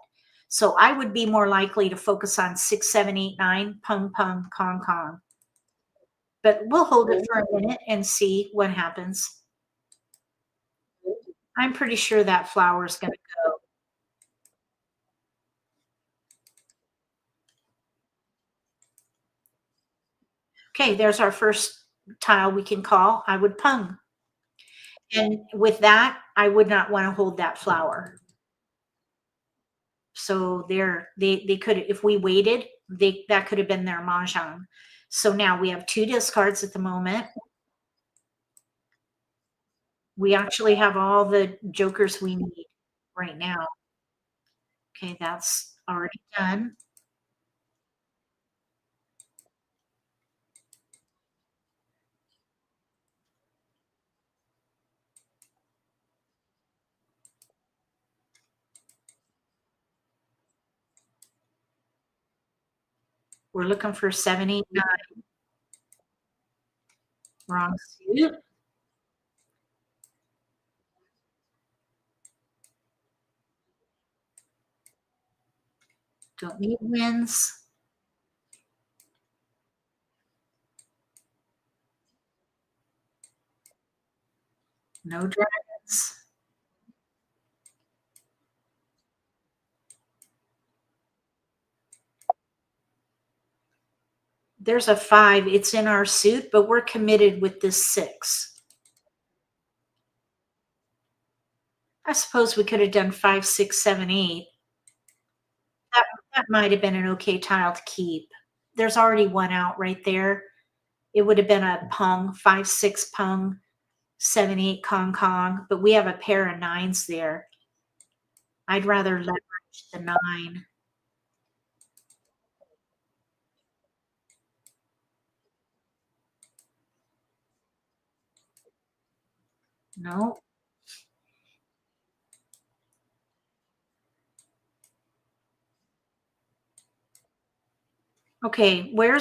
So I would be more likely to focus on 6, 7, 8, 9, pung, pung, Kong, Kong. But we'll hold it for a minute and see what happens. I'm pretty sure that flower is going to go. Okay, there's our first tile we can call. I would pung. And with that, I would not want to hold that flower. So they could, if we waited, that could have been their mahjong. So now we have 2 discards at the moment. We actually have all the jokers we need right now. Okay, that's already done. We're looking for 7, 8, 9. Wrong suit. Don't need wins. No dragons. There's a 5. It's in our suit, but we're committed with this 6. I suppose we could have done 5, 6, 7, 8. That might have been an okay tile to keep. There's already 1 out right there. It would have been a pung, 5, 6 pung, 7, 8 Kong Kong, but we have a pair of 9s there. I'd rather leverage the 9. No. Okay, where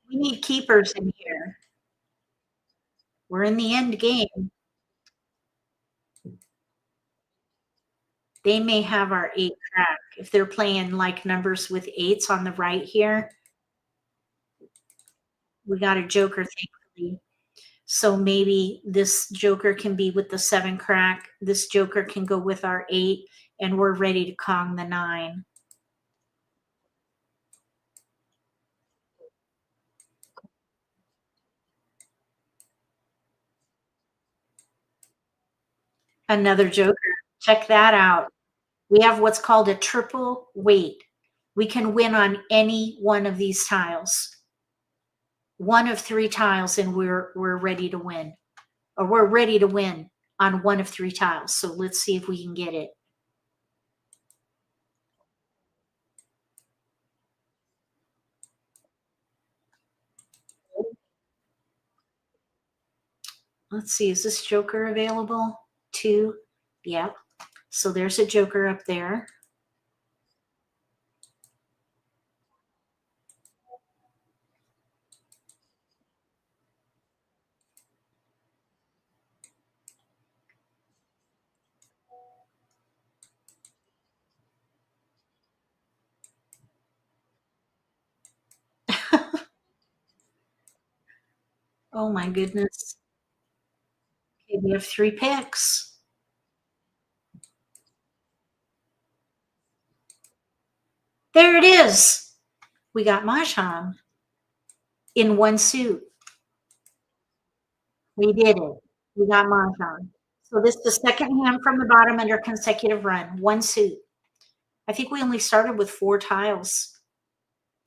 we need keepers in here. We're in the end game. They may have our 8 crack. If they're playing like numbers with 8s on the right here, we got a joker, thankfully. So maybe this joker can be with the 7 crack. This joker can go with our 8, and we're ready to Kong the 9. Another joker. Check that out. We have what's called a triple weight. We can win on any one of these tiles. One of 3 tiles, and we're ready to win. Or we're ready to win on one of 3 tiles. So let's see if we can get it. Let's see, is this joker available? 2. Yep. So there's a joker up there. Oh my goodness. Okay, we have 3 picks. There it is. We got Mahjong in one suit. We did it. We got Mahjong. So this is the second hand from the bottom under consecutive run, one suit. I think we only started with 4 tiles.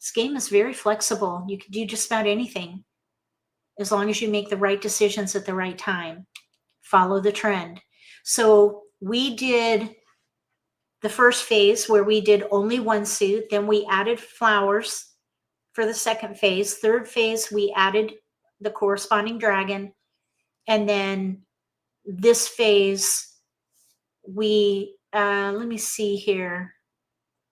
This game is very flexible. You can do just about anything as long as you make the right decisions at the right time. Follow the trend. So we did the first phase where we did only one suit. Then we added flowers for the second phase. Third phase, we added the corresponding dragon. And then this phase, we, let me see here.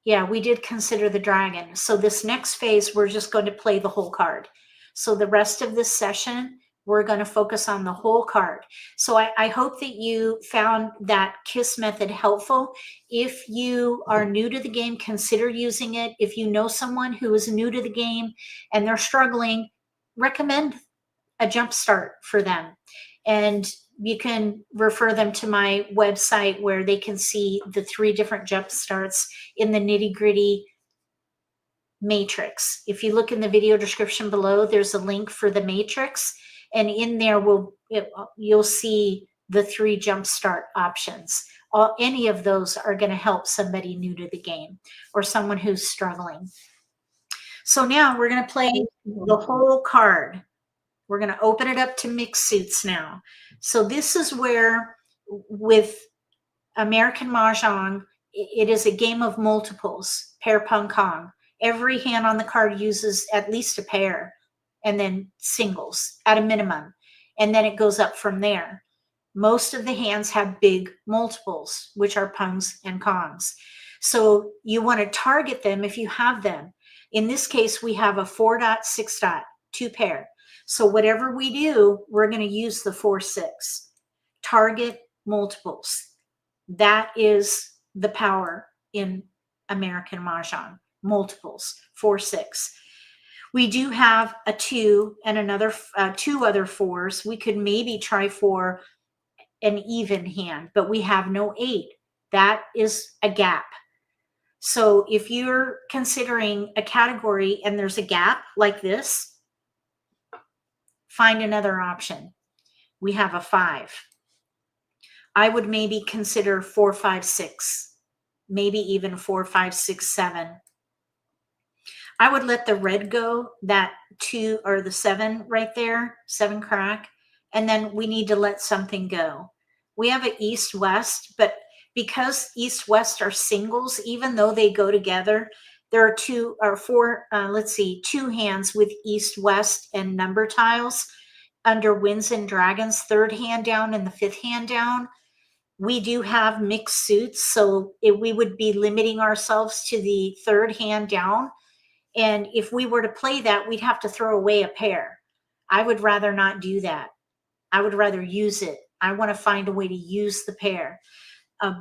Yeah, we did consider the dragon. So this next phase, we're just going to play the whole card. So the rest of this session, we're going to focus on the whole card. So I hope that you found that KISS method helpful. If you are new to the game, consider using it. If you know someone who is new to the game and they're struggling, recommend a jump start for them. And you can refer them to my website where they can see the 3 different jump starts in the Nitty-Gritty matrix. If you look in the video description below, there's a link for the matrix, and in there you'll see the 3 jump start options. Any of those are going to help somebody new to the game or someone who's struggling. So now we're going to play the whole card. We're going to open it up to mixed suits now. So this is where, with American Mah Jongg, it is a game of multiples, pair pong kong. Every hand on the card uses at least a pair, and then singles at a minimum. And then it goes up from there. Most of the hands have big multiples, which are pungs and kongs. So you want to target them if you have them. In this case, we have a 4 dot, 6 dot, 2 pair. So whatever we do, we're going to use the 4, 6. Target multiples. That is the power in American Mah Jongg. Multiples, 4, 6. We do have a 2 and another 2 other 4s. We could maybe try for an even hand, but we have no 8. That is a gap. So if you're considering a category and there's a gap like this, find another option. We have a 5. I would maybe consider 4, 5, 6, maybe even 4, 5, 6, 7. I would let the red go, that 2 or the 7 right there, 7 crack, and then we need to let something go. We have an east-west, but because east-west are singles, even though they go together, there are 2 or 4, 2 hands with east-west and number tiles under Winds and Dragons, 3rd hand down and the 5th hand down. We do have mixed suits, so we would be limiting ourselves to the 3rd hand down. And if we were to play that, we'd have to throw away a pair. I would rather not do that. I would rather use it. I want to find a way to use the pair,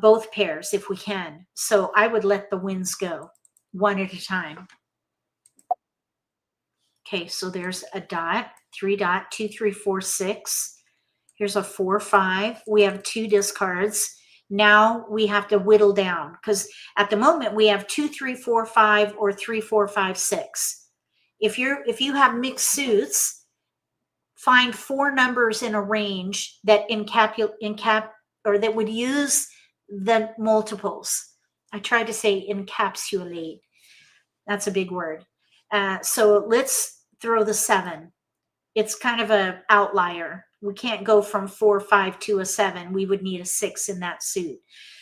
both pairs if we can. So I would let the wins go one at a time. Okay, so there's a dot, 3 dot, 2, 3, 4, 6. Here's a 4, 5. We have 2 discards. Now we have to whittle down because at the moment we have 2, 3, 4, 5 or 3, 4, 5, 6. If you have mixed suits, find 4 numbers in a range that or that would use the multiples. I tried to say encapsulate. That's a big word. So let's throw the 7. It's kind of an outlier. We can't go from 4, 5 to a 7. We would need a 6 in that suit.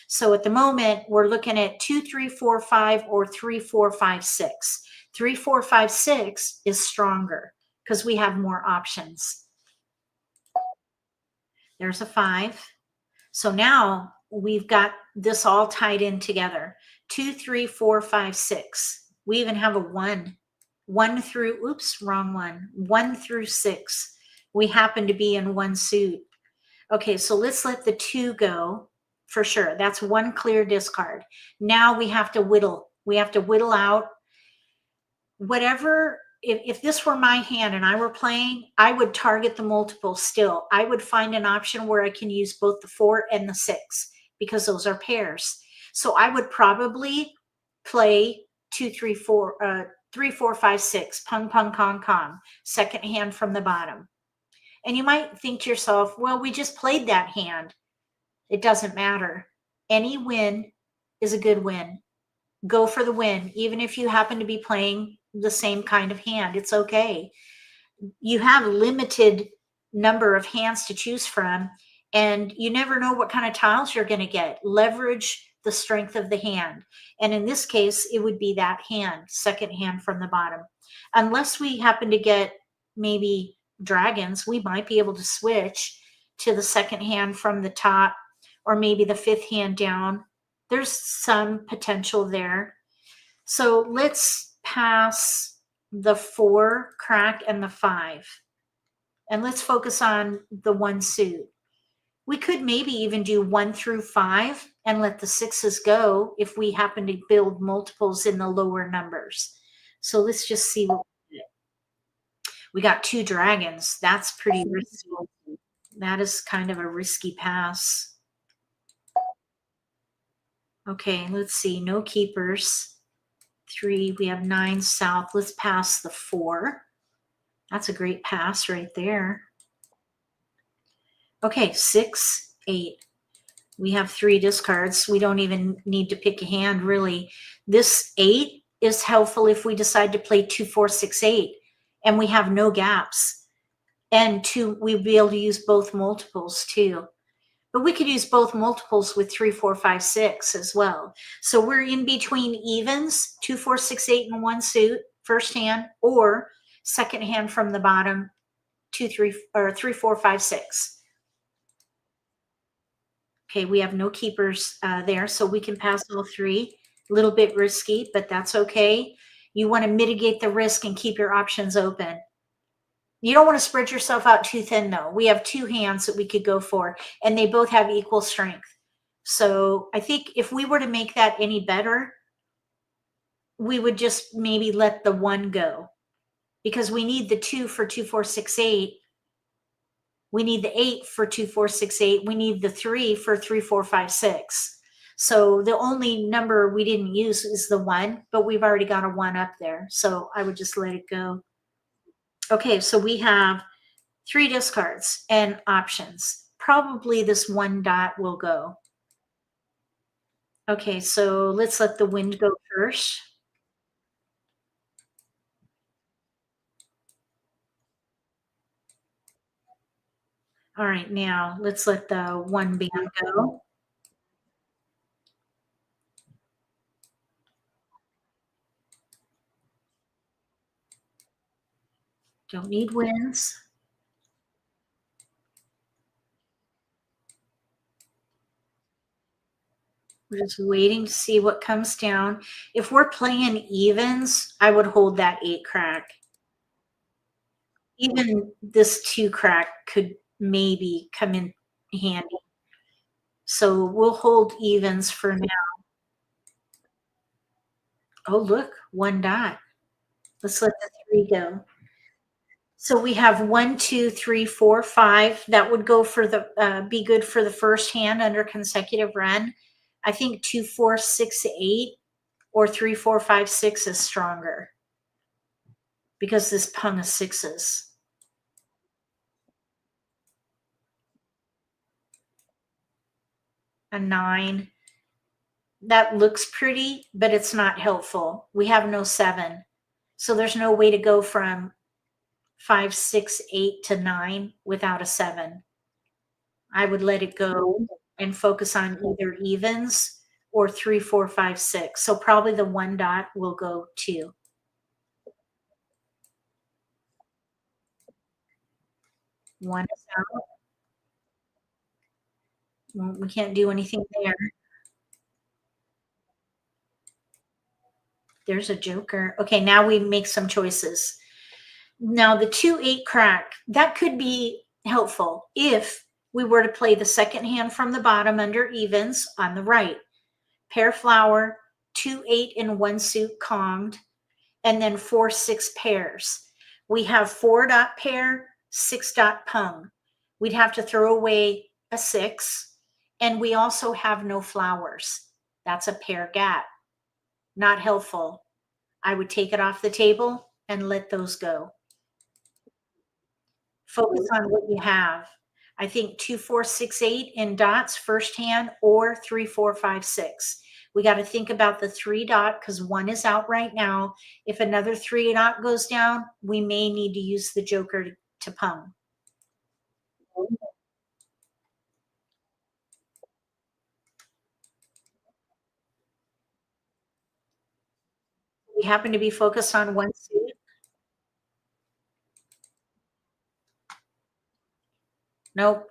So at the moment, we're looking at 2, 3, 4, 5 or 3, 4, 5, 6. 3, 4, 5, 6 is stronger because we have more options. There's a 5. So now we've got this all tied in together. 2, 3, 4, 5, 6. We even have a 1. 1 through, oops, wrong one. 1 through 6. We happen to be in one suit. Okay, so let's let the 2 go for sure. That's 1 clear discard. Now we have to whittle. We have to whittle out whatever. If this were my hand and I were playing, I would target the multiple still. I would find an option where I can use both the 4 and the 6 because those are pairs. So I would probably play 2, 3, 4, 3, 4, 5, 6, pung, pung, kong, kong, second hand from the bottom. And you might think to yourself, well, we just played that hand. It doesn't matter. Any win is a good win. Go for the win. Even if you happen to be playing the same kind of hand, it's okay. You have a limited number of hands to choose from, and you never know what kind of tiles you're going to get. Leverage the strength of the hand. And in this case, it would be that hand, second hand from the bottom. Unless we happen to get maybe dragons, we might be able to switch to the second hand from the top, or maybe the 5th hand down. There's some potential there. So let's pass the 4 crack and the 5. And let's focus on the 1 suit. We could maybe even do 1 through 5 and let the 6s go if we happen to build multiples in the lower numbers. So let's just see what we get. We got 2 dragons. That's pretty risky. That is kind of a risky pass. Okay, let's see. No keepers. 3. We have 9 south. Let's pass the 4. That's a great pass right there. Okay, 6, 8. We have 3 discards. We don't even need to pick a hand, really. This 8 is helpful if we decide to play 2, 4, 6, 8, and we have no gaps. And 2, we'd be able to use both multiples too. But we could use both multiples with 3, 4, 5, 6 as well. So we're in between evens, 2, 4, 6, 8 in 1 suit, first hand, or second hand from the bottom, 2, 3, or 3, 4, 5, 6. Okay, we have no keepers there, so we can pass all 3. A little bit risky, but that's okay. You want to mitigate the risk and keep your options open. You don't want to spread yourself out too thin, though. We have 2 hands that we could go for, and they both have equal strength. So I think if we were to make that any better, we would just maybe let the 1 go, because we need the 2 for 2, 4, 6, 8. We need the 8 for 2, 4, 6, 8. We need the 3 for 3, 4, 5, 6. So the only number we didn't use is the 1, but we've already got a 1 up there. So I would just let it go. Okay, so we have 3 discards and options. Probably this 1 dot will go. Okay, so let's let the wind go first. All right, now let's let the 1 band go. Don't need winds. We're just waiting to see what comes down. If we're playing evens, I would hold that 8 crack. Even this 2 crack could maybe come in handy. So we'll hold evens for now. Oh, look, 1 dot. Let's let the 3 go. So we have 1, 2, 3, 4, 5. That would go for the be good for the first hand under consecutive run. I think 2, 4, 6, 8, or 3, 4, 5, 6 is stronger because this pung is 6s. A 9. That looks pretty, but it's not helpful. We have no 7. So there's no way to go from 5, 6, 8 to 9 without a 7. I would let it go and focus on either evens or 3, 4, 5, 6. So probably the 1 dot will go too. One is out. Well, we can't do anything there. There's a joker. Okay, now we make some choices. Now the 2, 8 crack, that could be helpful if we were to play the second hand from the bottom under evens on the right. Pair flower, 2, 8 in 1 suit conged, and then 4, 6 pairs. We have 4 dot pair, 6 dot pung. We'd have to throw away a 6, and we also have no flowers. That's a pair gap. Not helpful. I would take it off the table and let those go. Focus on what you have. I think 2, 4, 6, 8 in dots first hand, or 3, 4, 5, 6. We got to think about the 3 dot because 1 is out right now. If another 3 dot goes down, we may need to use the joker to pung. We happen to be focused on 1 suit. Nope.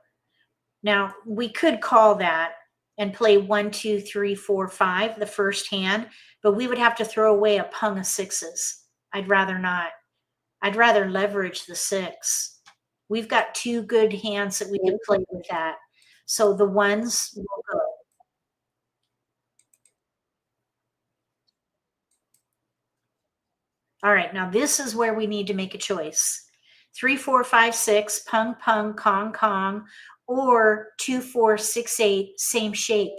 Now we could call that and play 1, 2, 3, 4, 5 the first hand, but we would have to throw away a pung of 6s. I'd rather not. I'd rather leverage the 6. We've got 2 good hands that we can play with that. So the 1s will go. All right, now this is where we need to make a choice. 3, 4, 5, 6, pung, pung, kong, kong, or 2, 4, 6, 8, same shape,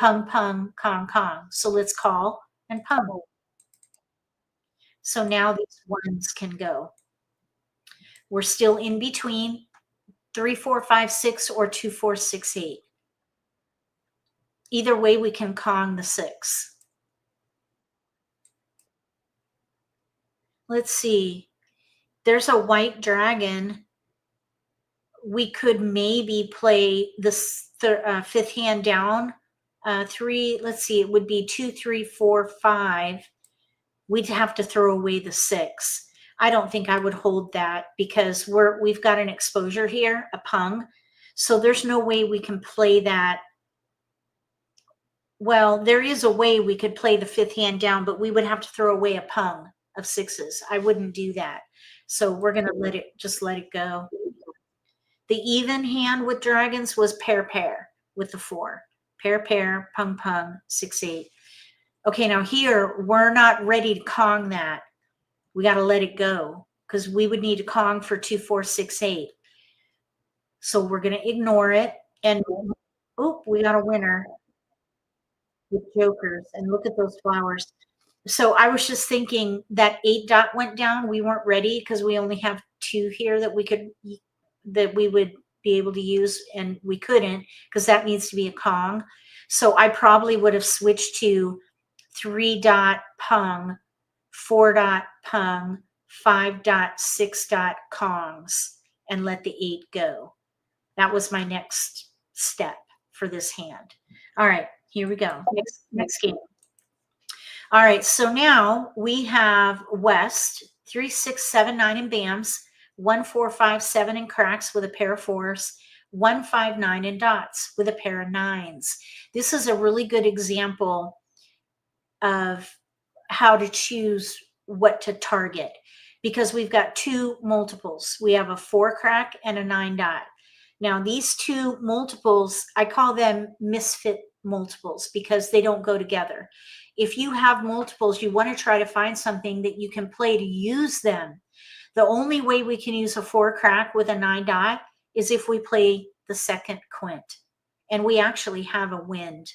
pung, pung, kong, kong. So let's call and pung. So now these 1s can go. We're still in between 3, 4, 5, 6, or 2, 4, 6, 8. Either way, we can kong the 6. Let's see. There's a white dragon. We could maybe play this 5th hand down. 3, let's see, it would be 2, 3, 4, 5. We'd have to throw away the 6. I don't think I would hold that because we've got an exposure here, a pung. So there's no way we can play that. Well, there is a way we could play the 5th hand down, but we would have to throw away a pung of 6s. I wouldn't do that. So we're going to let it go. The even hand with dragons was pair, pair with the 4. Pair, pair, pung, pung, 6, 8. Okay, now here, we're not ready to kong that. We got to let it go because we would need to kong for 2, 4, 6, 8. So we're going to ignore it. And, oh, we got a winner with jokers. And look at those flowers. So I was just thinking that 8 dot went down. We weren't ready because we only have 2 here that we would be able to use, and we couldn't because that needs to be a kong. So I probably would have switched to 3 dot pung, 4 dot pung, 5 dot, 6 dot kongs, and let the 8 go. That was my next step for this hand. All right, here we go. Next game. All right, so now we have West, 3, 6, 7, 9 in bams, 1, 4, 5, 7 in cracks with a pair of 4s, 1, 5, 9, and dots with a pair of nines. This is a really good example of how to choose what to target, because we've got two multiples. We have a 4 crack and a 9 dot. Now these two multiples, I call them misfit multiples because they don't go together. If you have multiples, you want to try to find something that you can play to use them. The only way we can use a 4 crack with a 9 dot is if we play the second quint, and we actually have a wind.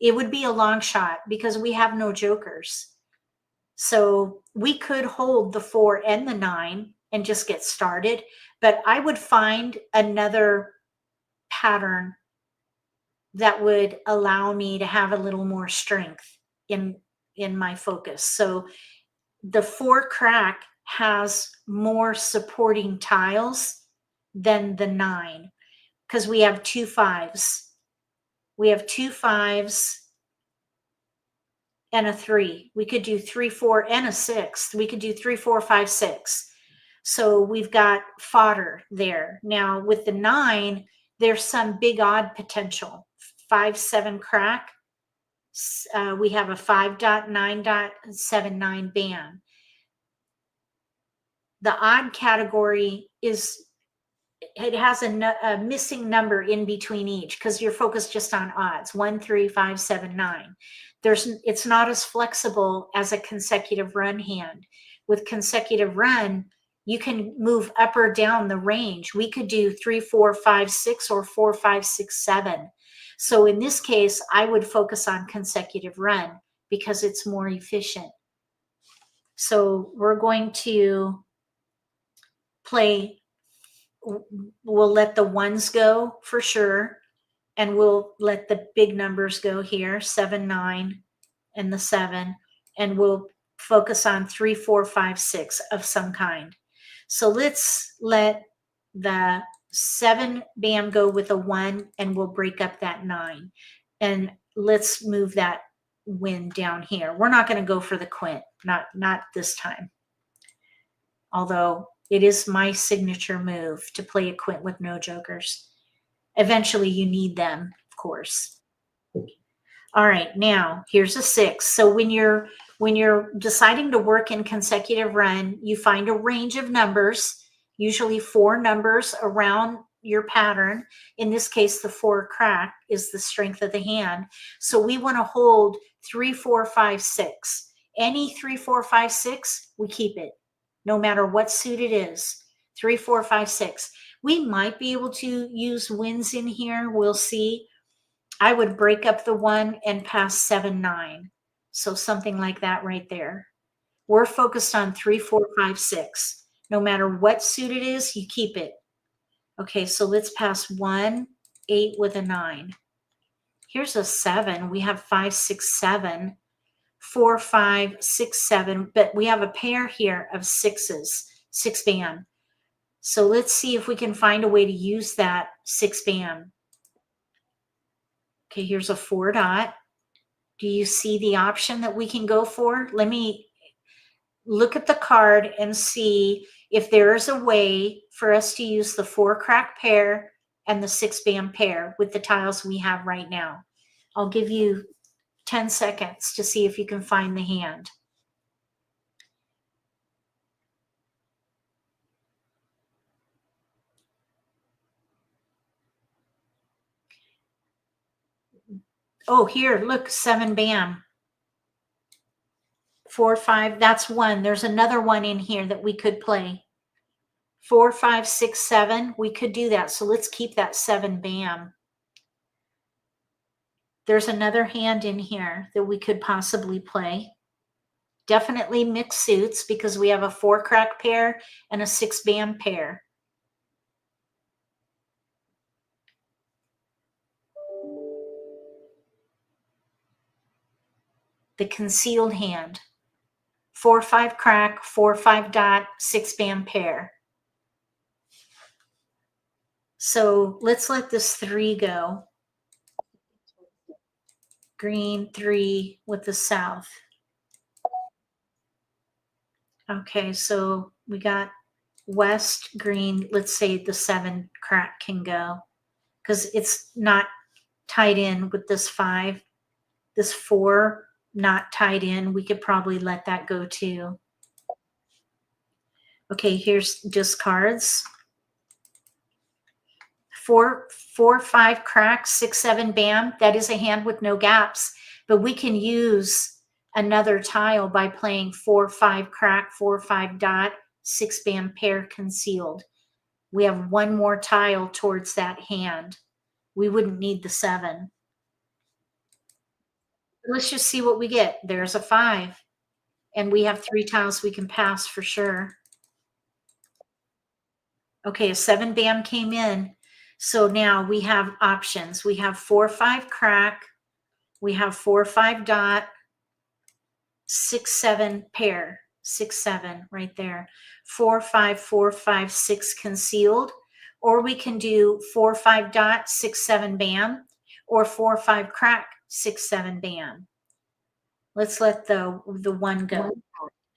It would be a long shot because we have no jokers. So we could hold the 4 and the 9 and just get started, but I would find another pattern that would allow me to have a little more strength in my focus. So the 4 crack has more supporting tiles than the 9 because we have 2 5s. We have 2 5s and a 3. We could do 3, 4, and a 6. We could do 3, 4, 5, 6. So we've got fodder there. Now with the 9, there's some big odd potential. 5, 7 crack. We have a 5 dot, 9 dot, 7, 9 band. The odd category is, it has a missing number in between each because you're focused just on odds. 1, 3, 5, 7, 9. It's not as flexible as a consecutive run hand. With consecutive run, you can move up or down the range. We could do 3, 4, 5, 6 or 4, 5, 6, 7. So in this case, I would focus on consecutive run because it's more efficient. So we're going to play, we'll let the 1s go for sure. And we'll let the big numbers go here, 7, 9, and the 7. And we'll focus on 3, 4, 5, 6 of some kind. So let's let the 7 bam go with a 1, and we'll break up that 9. And let's move that wind down here. We're not going to go for the quint, not this time. Although it is my signature move to play a quint with no jokers. Eventually you need them, of course. All right, now here's a 6. So when you're deciding to work in consecutive run, you find a range of numbers, usually 4 numbers around your pattern. In this case, the 4 crack is the strength of the hand. So we want to hold 3, 4, 5, 6. Any 3, 4, 5, 6, we keep it, no matter what suit it is. 3, 4, 5, 6. We might be able to use wins in here. We'll see. I would break up the 1 and pass 7, 9. So something like that right there. We're focused on 3, 4, 5, 6. No matter what suit it is, you keep it. Okay, so let's pass 1, 8 with a 9. Here's a 7. We have 5, 6, 7. 4, 5, 6, 7. But we have a pair here of 6s, 6 band. So let's see if we can find a way to use that 6 band. Okay, here's a 4 dot. Do you see the option that we can go for? Let me look at the card and see if there is a way for us to use the 4 crack pair and the 6 band pair with the tiles we have right now. I'll give you 10 seconds to see if you can find the hand. Oh, here, look, 7 band. 4, 5, that's 1. There's another one in here that we could play. 4, 5, 6, 7, we could do that. So let's keep that 7 bam. There's another hand in here that we could possibly play. Definitely mixed suits because we have a 4 crack pair and a 6 bam pair. The concealed hand. 4, 5 crack, 4, 5 dot, 6 bam pair. So let's let this 3 go. Green 3 with the south. Okay, so we got west green. Let's say the 7 crack can go. because it's not tied in with this 5. This 4 not tied in. We could probably let that go too. Okay, here's discards. 4, 5 cracks, 6, 7 bam. That is a hand with no gaps, but we can use another tile by playing 4, 5 crack, 4, 5 dot, 6 bam pair concealed. We have one more tile towards that hand. We wouldn't need the 7. Let's just see what we get. There's a 5, and we have 3 tiles we can pass for sure. Okay, a 7 bam came in. So now we have options. We have 4, 5 crack. We have 4, 5 dot, 6, 7 pair, 6, 7 right there. 4, 5, 4, 5, 6 concealed. Or we can do 4, 5 dot, 6, 7 bam, or 4, 5 crack, 6, 7 bam. Let's let the 1 go.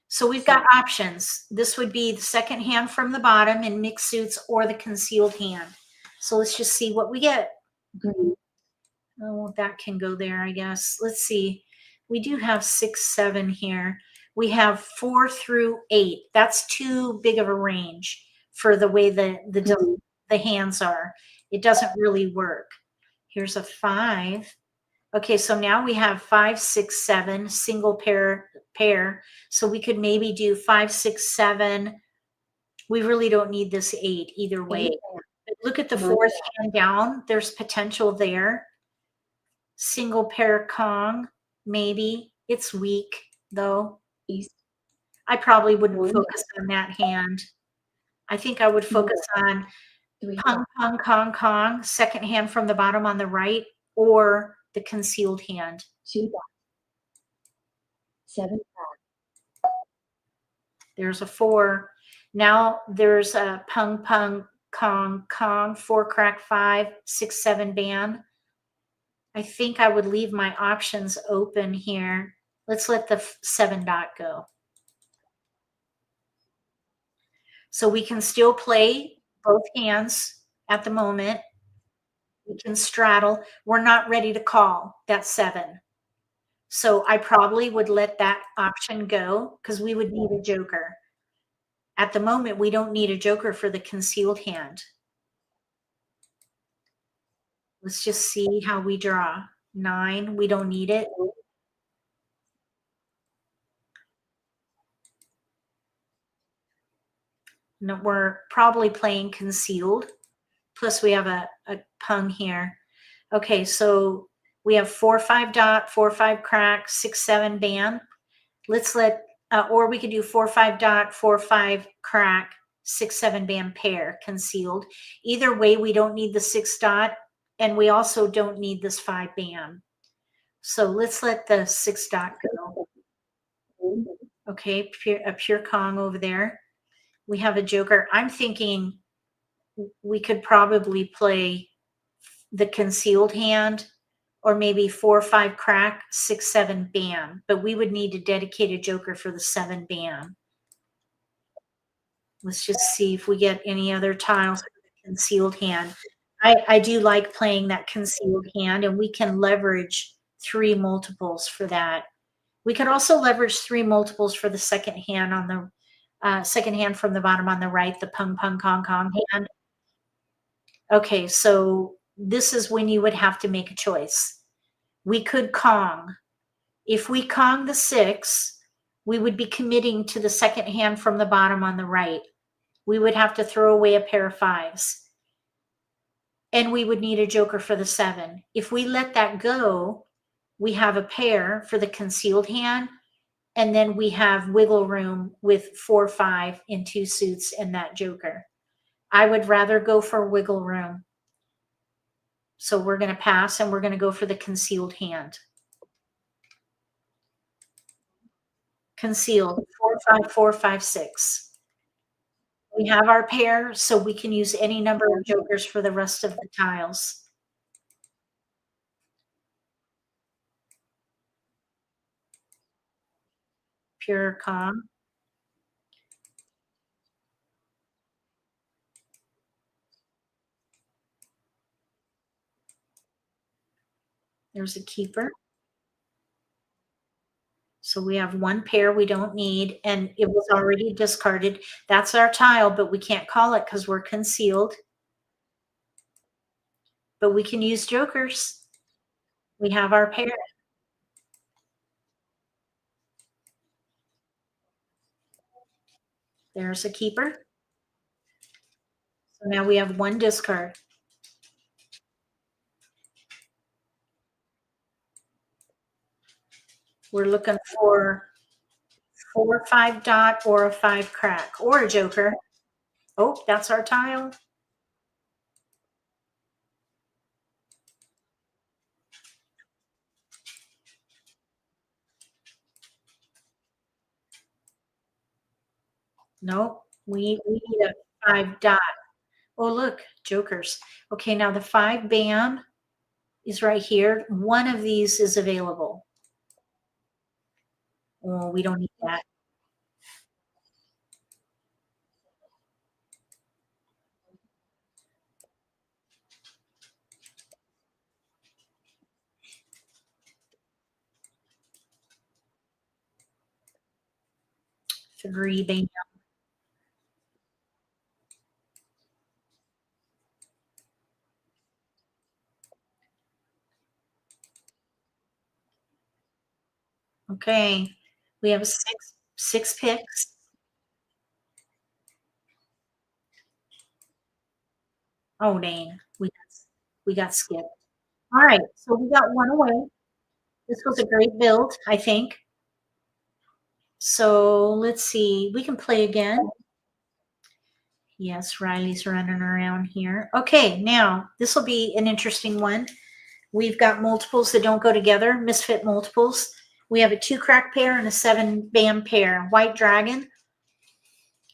So we've got options. This would be the second hand from the bottom in mixed suits or the concealed hand. So let's just see what we get. Oh, that can go there, I guess. Let's see. We do have 6, 7 here. We have 4 through 8. That's too big of a range for the way the hands are. It doesn't really work. Here's a 5. Okay, so now we have 5, 6, 7, single pair. So we could maybe do 5, 6, 7. We really don't need this 8 either way. Look at the 4th hand down. There's potential there. Single pair Kong, maybe. It's weak, though. I probably wouldn't focus on that hand. I think I would focus on Pong, Pong, Kong, Kong, second hand from the bottom on the right, or the concealed hand. 2 dots. 7 There's a 4. Now there's a Pong, Pong, Kong, Kong, 4 crack 5, 6, 7 bam. I think I would leave my options open here. Let's let the 7 dot go. So we can still play both hands at the moment. We can straddle. We're not ready to call that 7. So I probably would let that option go because we would need a joker. At the moment, we don't need a joker for the concealed hand. Let's just see how we draw. 9, we don't need it. No, we're probably playing concealed. Plus we have a pung here. Okay, so we have 4, 5 dot, 4, 5 crack, 6, 7 bam. Let's let, or we could do 4, 5 dot, 4, 5 crack, 6, 7 bam pair concealed. Either way, we don't need the 6 dot, and we also don't need this 5 bam. So let's let the 6 dot go. Okay, a pure Kong over there. We have a joker. I'm thinking we could probably play the concealed hand, or maybe 4, 5 crack, 6, 7 bam. But we would need to dedicate a joker for the 7 bam. Let's just see if we get any other tiles for the concealed hand. I do like playing that concealed hand, and we can leverage 3 multiples for that. We could also leverage 3 multiples for the second hand on the second hand from the bottom on the right, the Pung Pung Kong Kong hand. Okay, so this is when you would have to make a choice. We could Kong. If we Kong the 6, we would be committing to the second hand from the bottom on the right. We would have to throw away a pair of 5s. And we would need a joker for the 7. If we let that go, we have a pair for the concealed hand, and then we have wiggle room with 4, 5 in 2 suits and that joker. I would rather go for wiggle room. So we're going to pass, and we're going to go for the concealed hand. Concealed, 4, 5, 4, 5, 6. We have our pair, so we can use any number of jokers for the rest of the tiles. Pure Kong. There's a keeper. So we have one pair we don't need, and it was already discarded. That's our tile, but we can't call it because we're concealed. But we can use jokers. We have our pair. There's a keeper. So now we have one discard. We're looking for 4-5 dot or a 5 crack or a joker. Oh, that's our tile. Nope, we need a 5 dot. Oh, look, jokers. Okay, now the 5 bam is right here. One of these is available. Oh, we don't need that. Three bam. Okay, we have six picks. Oh, dang, we got skipped. All right, so we got one away. This was a great build, I think. So let's see. We can play again. Yes, Riley's running around here. Okay, now this will be an interesting one. We've got multiples that don't go together, misfit multiples. We have a 2 crack pair and a 7 bam pair, white dragon.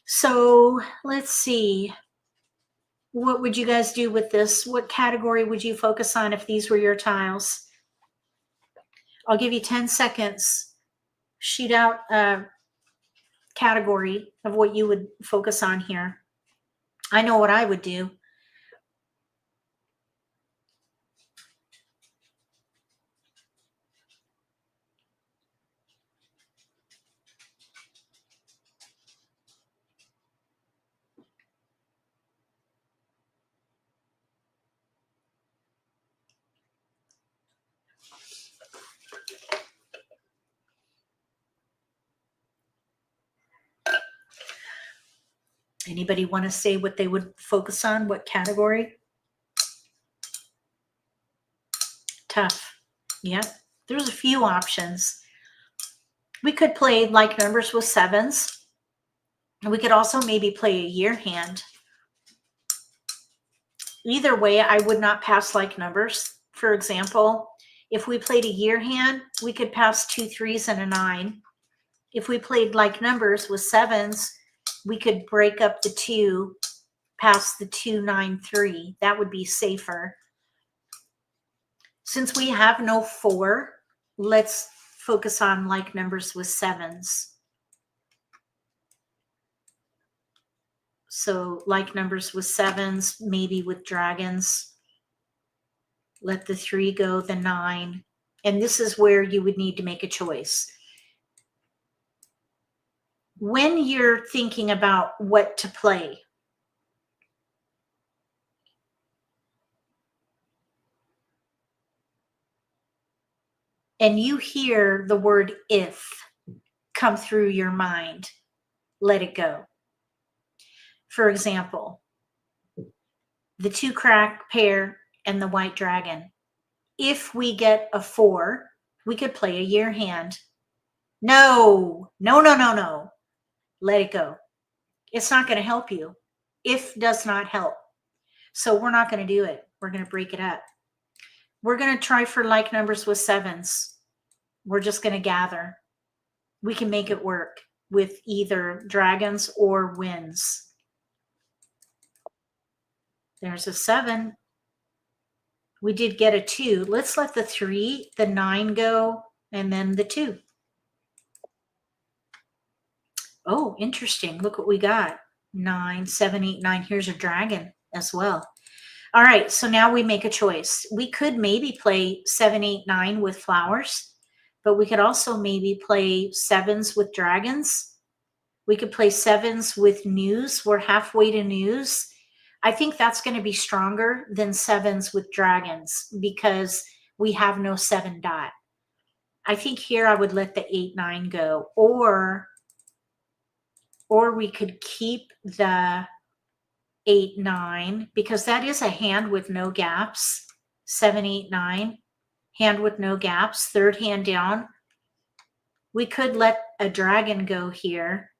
So let's see. What would you guys do with this? What category would you focus on if these were your tiles? I'll give you 10 seconds. Shoot out a category of what you would focus on here. I know what I would do. Anybody want to say what they would focus on? What category? Tough. Yep. There's a few options. We could play like numbers with 7s. And we could also maybe play a year hand. Either way, I would not pass like numbers. For example, if we played a year hand, we could pass 2 3s and a 9. If we played like numbers with 7s, we could break up the 2, pass the 2 9 3. That would be safer. Since we have no 4, let's focus on like numbers with 7s. So like numbers with 7s, maybe with dragons. Let the 3 go, the 9. And this is where you would need to make a choice. When you're thinking about what to play, and you hear the word if come through your mind, let it go. For example, the 2 crack pair and the white dragon. If we get a 4, we could play a year hand. No, no, no, no, no. Let it go. It's not going to help you. If does not help. So we're not going to do it. We're going to break it up. We're going to try for like numbers with 7s. We're just going to gather. We can make it work with either dragons or winds. There's a 7. We did get a 2. Let's let the 3, the 9 go, and then the 2. Oh, interesting. Look what we got. 9, 7, 8, 9. Here's a dragon as well. All right, so now we make a choice. We could maybe play 7, 8, 9 with flowers, but we could also maybe play sevens with dragons. We could play sevens with news. We're halfway to news. I think that's going to be stronger than sevens with dragons because we have no 7 dot. I think here I would let the 8, 9 go, or we could keep the 8, 9 because that is a hand with no gaps. 7, 8, 9, hand with no gaps, third hand down. We could let a dragon go here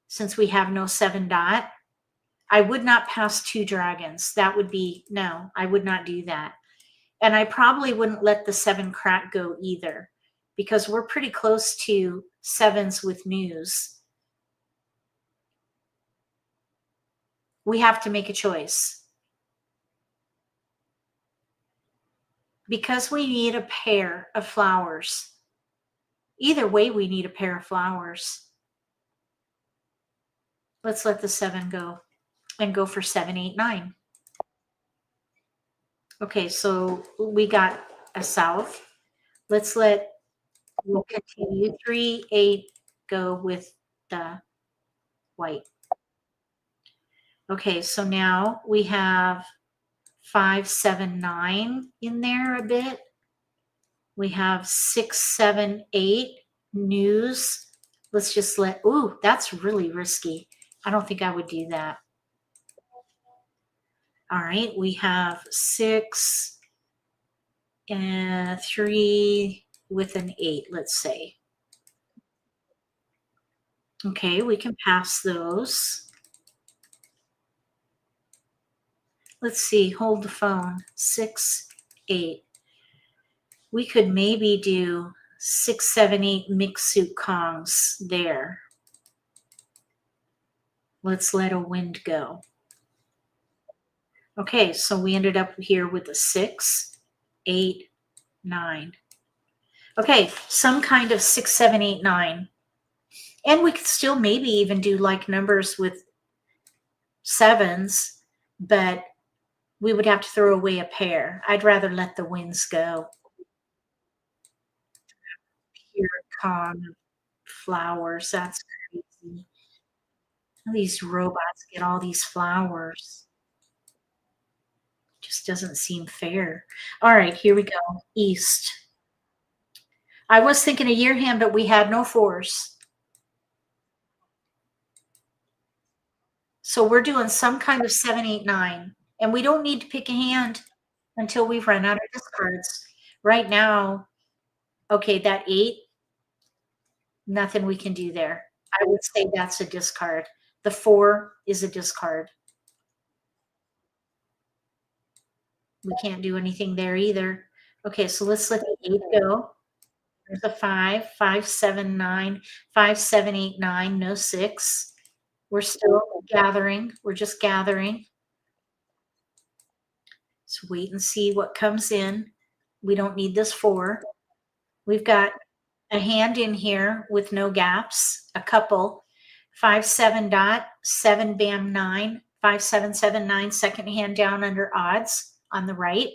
since we have no 7 dot. I would not pass 2 dragons. That would be, no, I would not do that. And I probably wouldn't let the 7 crack go either because we're pretty close to sevens with news. We have to make a choice. Because we need a pair of flowers. Either way, we need a pair of flowers. Let's let the 7 go and go for 7, 8, 9. Okay, so we got a south. We'll continue 3, 8, go with the white. Okay, so now we have 5, 7, 9 in there a bit. We have 6, 7, 8 news. Let's just ooh, that's really risky. I don't think I would do that. All right, we have 6 and 3 with an 8, let's say. Okay, we can pass those. Let's see, hold the phone. 6, 8. We could maybe do 6, 7, 8 mixed suit Kongs there. Let's let a wind go. Okay, so we ended up here with a 6, 8, 9. Okay, some kind of 6, 7, 8, 9. And we could still maybe even do like numbers with sevens, but we would have to throw away a pair. I'd rather let the winds go. Here come flowers. That's crazy. These robots get all these flowers. Just doesn't seem fair. All right, here we go. East. I was thinking a year hand, but we had no 4s. So we're doing some kind of 7, 8, 9. And we don't need to pick a hand until we've run out of discards. Right now, okay, that 8, nothing we can do there. I would say that's a discard. The 4 is a discard. We can't do anything there either. Okay, so let's let the 8 go. There's a 5, 5, 7, 9, 5, 7, 8, 9, no 6. We're still gathering. We're just gathering. So wait and see what comes in. We don't need this 4. We've got a hand in here with no gaps, a couple. 5, 7 dot, 7 bam 9, 5, 7, 7, 9, second hand down under odds on the right.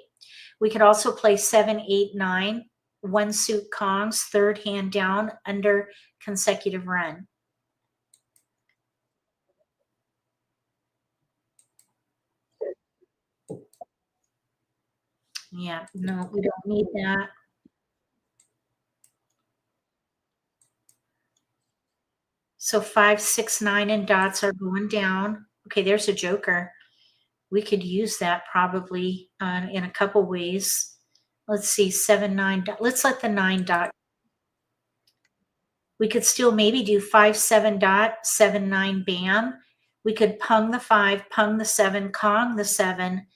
We could also play 7, 8, 9, 1 suit Kongs, third hand down under consecutive run. Yeah, no, we don't need that. So 5, 6, 9 and dots are going down. Okay, there's a joker. We could use that probably in a couple ways. Let's see, 7, 9. Let's let the 9 dot. We could still maybe do 5, 7 dot, 7, 9 bam. We could pung the 5, pung the 7, Kong the 7,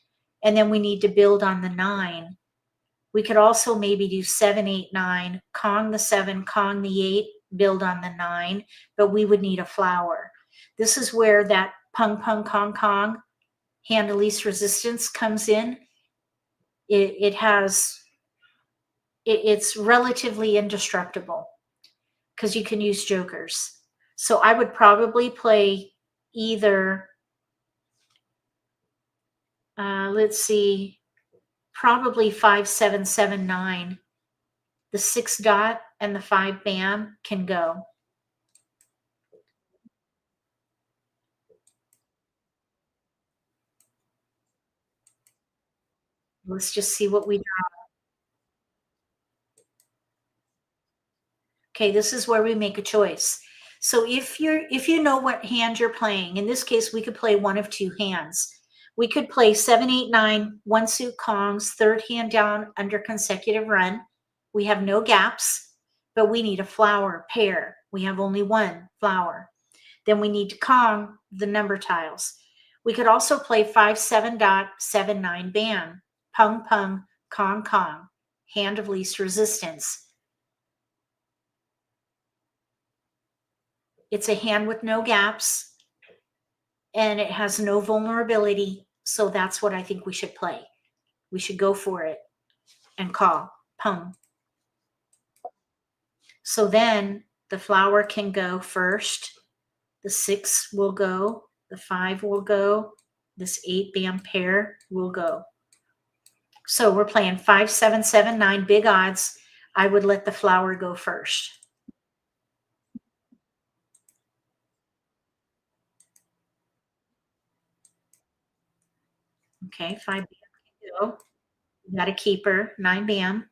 and then we need to build on the 9. We could also maybe do 7, 8, 9, Kong the 7, Kong the 8, build on the 9, but we would need a flower. This is where that pung, pung, Kong, Kong, hand of least resistance comes in. It's relatively indestructible because you can use jokers. So I would probably play either let's see, probably 5, 7, 7, 9. The 6 dot and the 5 bam can go. Let's just see what we draw. Okay, this is where we make a choice. So if you know what hand you're playing, in this case, we could play one of two hands. We could play 7, 8, 9, one suit Kongs, third hand down under consecutive run. We have no gaps, but we need a flower pair. We have only one flower. Then we need to Kong the number tiles. We could also play 5, 7 dot, 7, 9 bam, pung pung, Kong Kong, hand of least resistance. It's a hand with no gaps and it has no vulnerability. So that's what I think we should play. We should go for it and call pung. So then the flower can go first. The 6 will go. The 5 will go. This 8 bam pair will go. So we're playing 5, 7, 7, 9, big odds. I would let the flower go first. Okay, 5 bam can go. You got a keeper, 9 bam.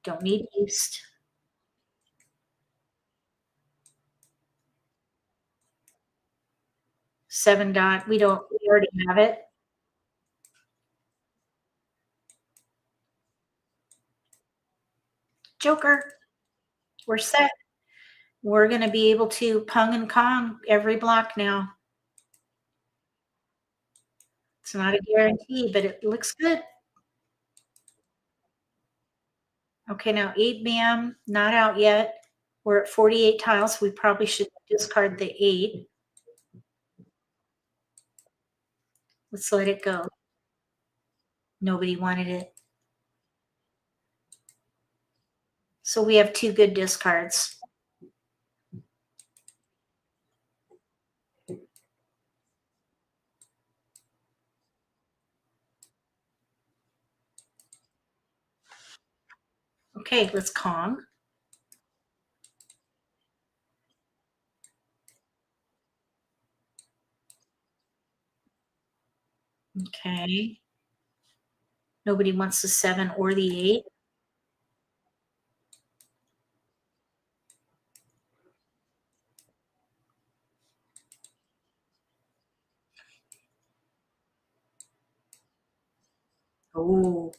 Don't need east. Seven dot, we already have it. Joker, we're set. We're going to be able to pung and Kong every block now. It's not a guarantee, but it looks good. Okay, now 8 bam, not out yet. We're at 48 tiles. We probably should discard the 8. Let's let it go. Nobody wanted it. So we have 2 good discards. Okay, let's Kong. Okay. Nobody wants the 7 or the 8. Oh.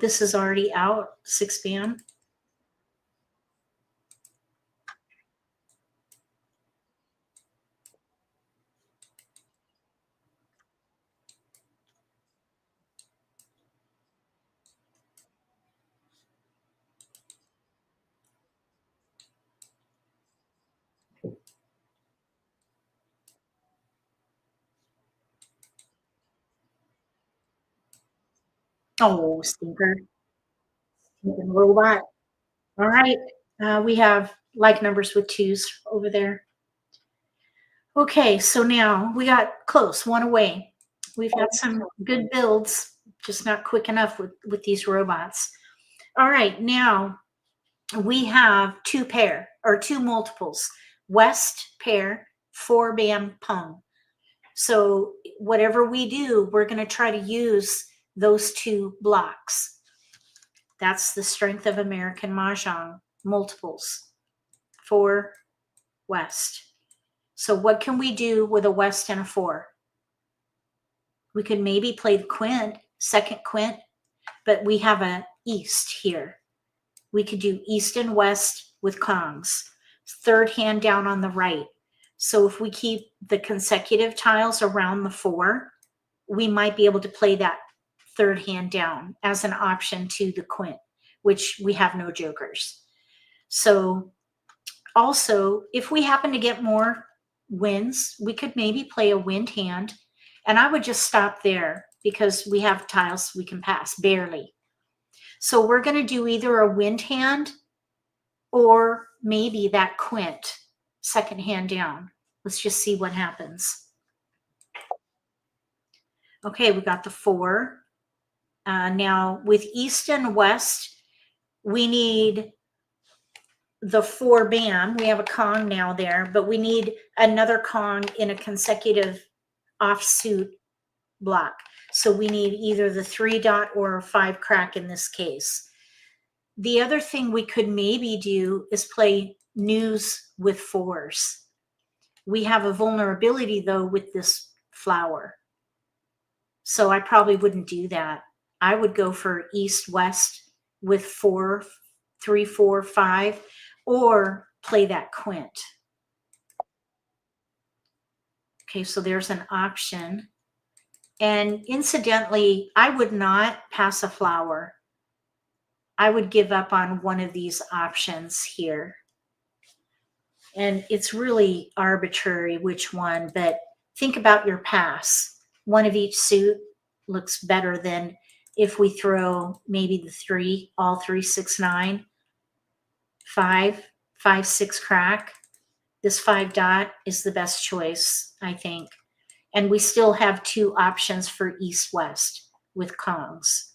This is already out, 6 bam. Oh, stinker. Stinking robot. All right. We have like numbers with 2s over there. Okay, so now we got close, 1 away. We've got some good builds, just not quick enough with these robots. All right, now we have 2 pair or 2 multiples. West pair, 4 bam pung. So whatever we do, we're going to try to use those 2 blocks. That's the strength of American Mah Jongg, multiples, 4 west. So what can we do with a west and a 4? We could maybe play the quint, second quint, but we have an east here. We could do east and west with Kongs. Third hand down on the right. So if we keep the consecutive tiles around the 4, we might be able to play that third hand down as an option to the quint, which we have no jokers. So also, if we happen to get more wins, we could maybe play a wind hand. And I would just stop there because we have tiles we can pass, barely. So we're going to do either a wind hand or maybe that quint, second hand down. Let's just see what happens. Okay, we got the 4. Now with east and west, we need the 4 bam. We have a Kong now there, but we need another Kong in a consecutive offsuit block. So we need either the 3 dot or a 5 crack in this case. The other thing we could maybe do is play news with 4s. We have a vulnerability though with this flower. So I probably wouldn't do that. I would go for east west with 4, 3, 4, 5, or play that quint. Okay, so there's an option. And incidentally, I would not pass a flower. I would give up on one of these options here. And it's really arbitrary which one, but think about your pass. One of each suit looks better than if we throw maybe the 3, all 3, 6, 9, 5, 5, 6 crack. This 5 dot is the best choice, I think. And we still have 2 options for east-west with Kongs.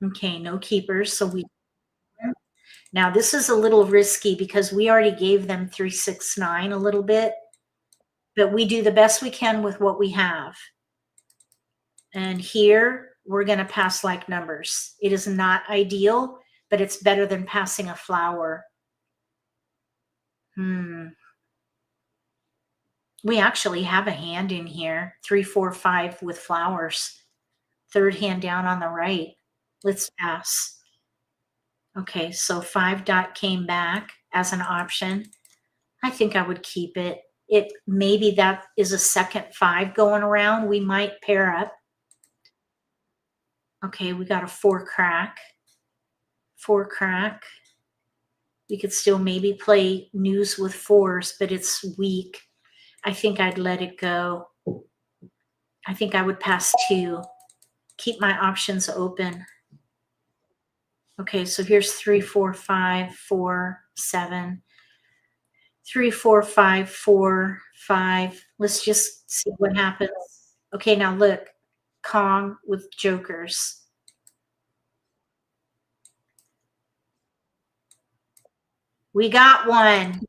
Okay, no keepers. So now this is a little risky because we already gave them 3, 6, 9 a little bit, but we do the best we can with what we have. And here we're going to pass like numbers. It is not ideal, but it's better than passing a flower. We actually have a hand in here, 3, 4, 5 with flowers. Third hand down on the right. Let's pass. Okay, so 5 dot came back as an option. I think I would keep it. Maybe that is a second 5 going around. We might pair up. Okay, we got a 4 crack. 4 crack. We could still maybe play news with 4s, but it's weak. I think I'd let it go. I think I would pass 2. Keep my options open. Okay, so here's 3, 4, 5, 4, 7. 3, 4, 5, 4, 5. Let's just see what happens. Okay, now look, Kong with jokers. We got one.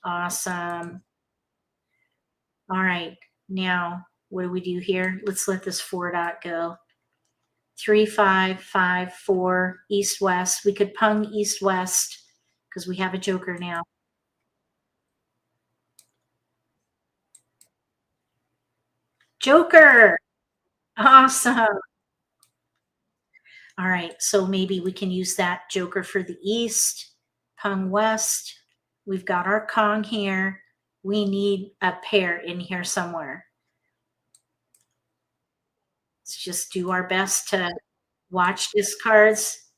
Awesome. All right, now what do we do here? Let's let this 4 dot go. 3, 5, 5, 4, east, west. We could pung east, west because we have a joker now. Joker. Awesome. All right, so maybe we can use that joker for the east, pung west. We've got our Kong here. We need a pair in here somewhere. Let's just do our best to watch discards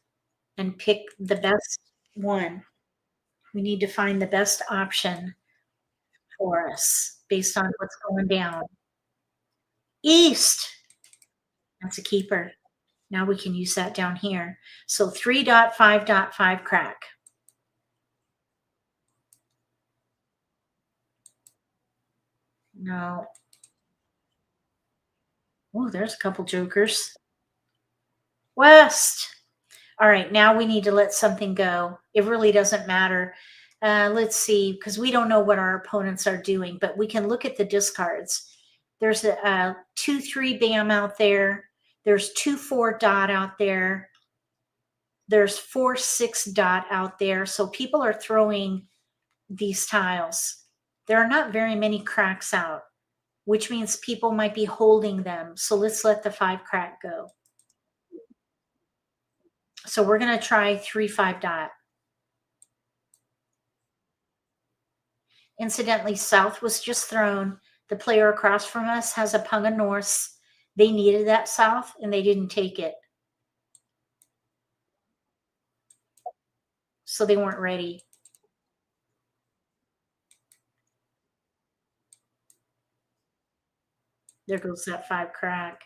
and pick the best one. We need to find the best option for us based on what's going down. East. That's a keeper. Now we can use that down here. So 3 dot, 5 dot, 5 crack. No. Oh, there's a couple jokers. West. All right, now we need to let something go. It really doesn't matter. Let's see, because we don't know what our opponents are doing, but we can look at the discards. There's a 2, 3 bam out there. There's 2, 4 dot out there. There's 4, 6 dot out there. So people are throwing these tiles. There are not very many cracks out, which means people might be holding them. So let's let the 5 crack go. So we're going to try 3, 5 dot. Incidentally, south was just thrown. The player across from us has a punga north. They needed that south and they didn't take it. So they weren't ready. There goes that 5 crack.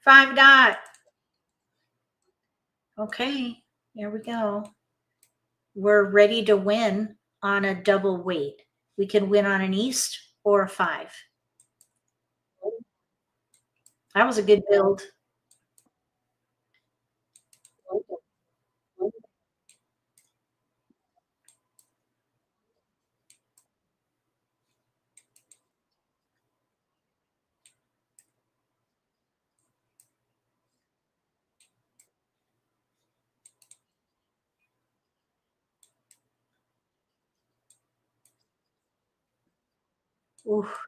5 dot. Okay, here we go. We're ready to win on a double weight. We can win on an east or a 5. That was a good build. Oof.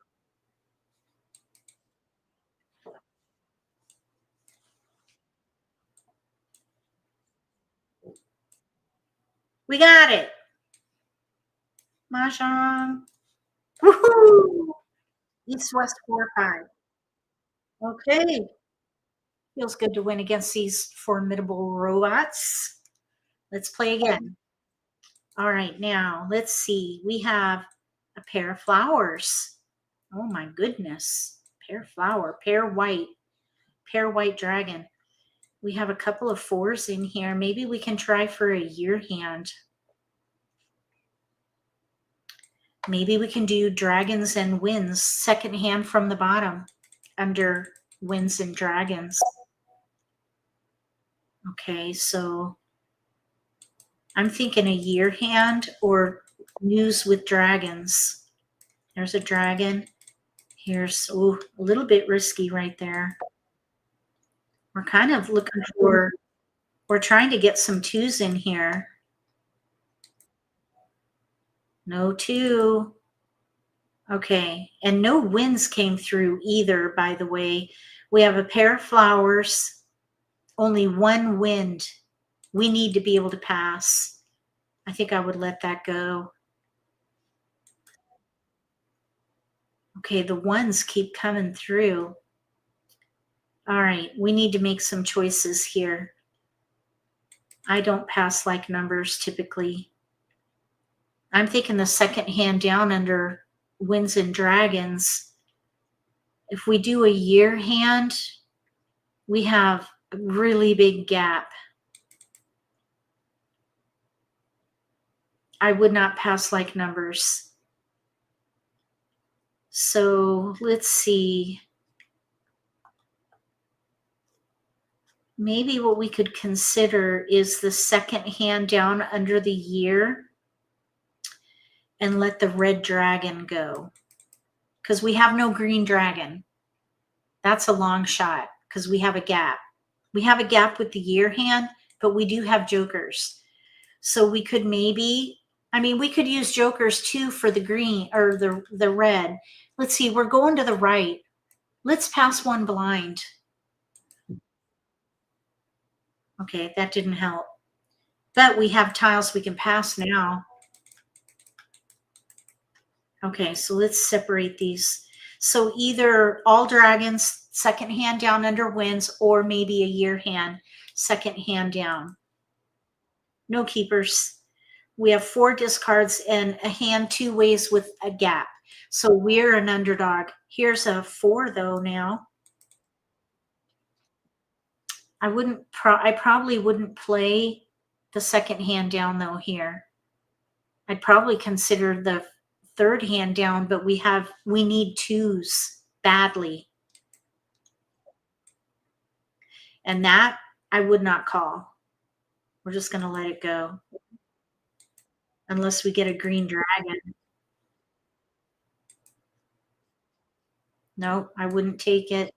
We got it. Mahjong. Woohoo! East, west, 4, 5. Okay. Feels good to win against these formidable robots. Let's play again. All right, now let's see. We have a pair of flowers. Oh my goodness. Pair flower, pair white dragon. We have a couple of 4s in here. Maybe we can try for a year hand. Maybe we can do dragons and winds, second hand from the bottom under winds and dragons. Okay, so I'm thinking a year hand or news with dragons. There's a dragon. Here's a little bit risky right there. We're kind of looking for, we're trying to get some 2s in here. No 2. Okay, and no winds came through either, by the way. We have a pair of flowers, only 1 wind. We need to be able to pass. I think I would let that go. Okay, the 1s keep coming through. All right, we need to make some choices here. I don't pass like numbers typically. I'm thinking the second hand down under winds and dragons. If we do a year hand, we have a really big gap. I would not pass like numbers. So let's see. Maybe what we could consider is the second hand down under the year and let the red dragon go. Because we have no green dragon. That's a long shot because we have a gap. We have a gap with the year hand, but we do have jokers. So we could maybe, I mean, we could use jokers too for the green or the red. Let's see, we're going to the right. Let's pass 1 blind. Okay, that didn't help. But we have tiles we can pass now. Okay, so let's separate these. So either all dragons, second hand down under winds, or maybe a year hand, second hand down. No keepers. We have 4 discards and a hand 2 ways with a gap. So we're an underdog. Here's a 4 though now. I probably wouldn't play the second hand down though here. I'd probably consider the third hand down, but we need 2s badly. And that I would not call. We're just going to let it go. Unless we get a green dragon. No, I wouldn't take it.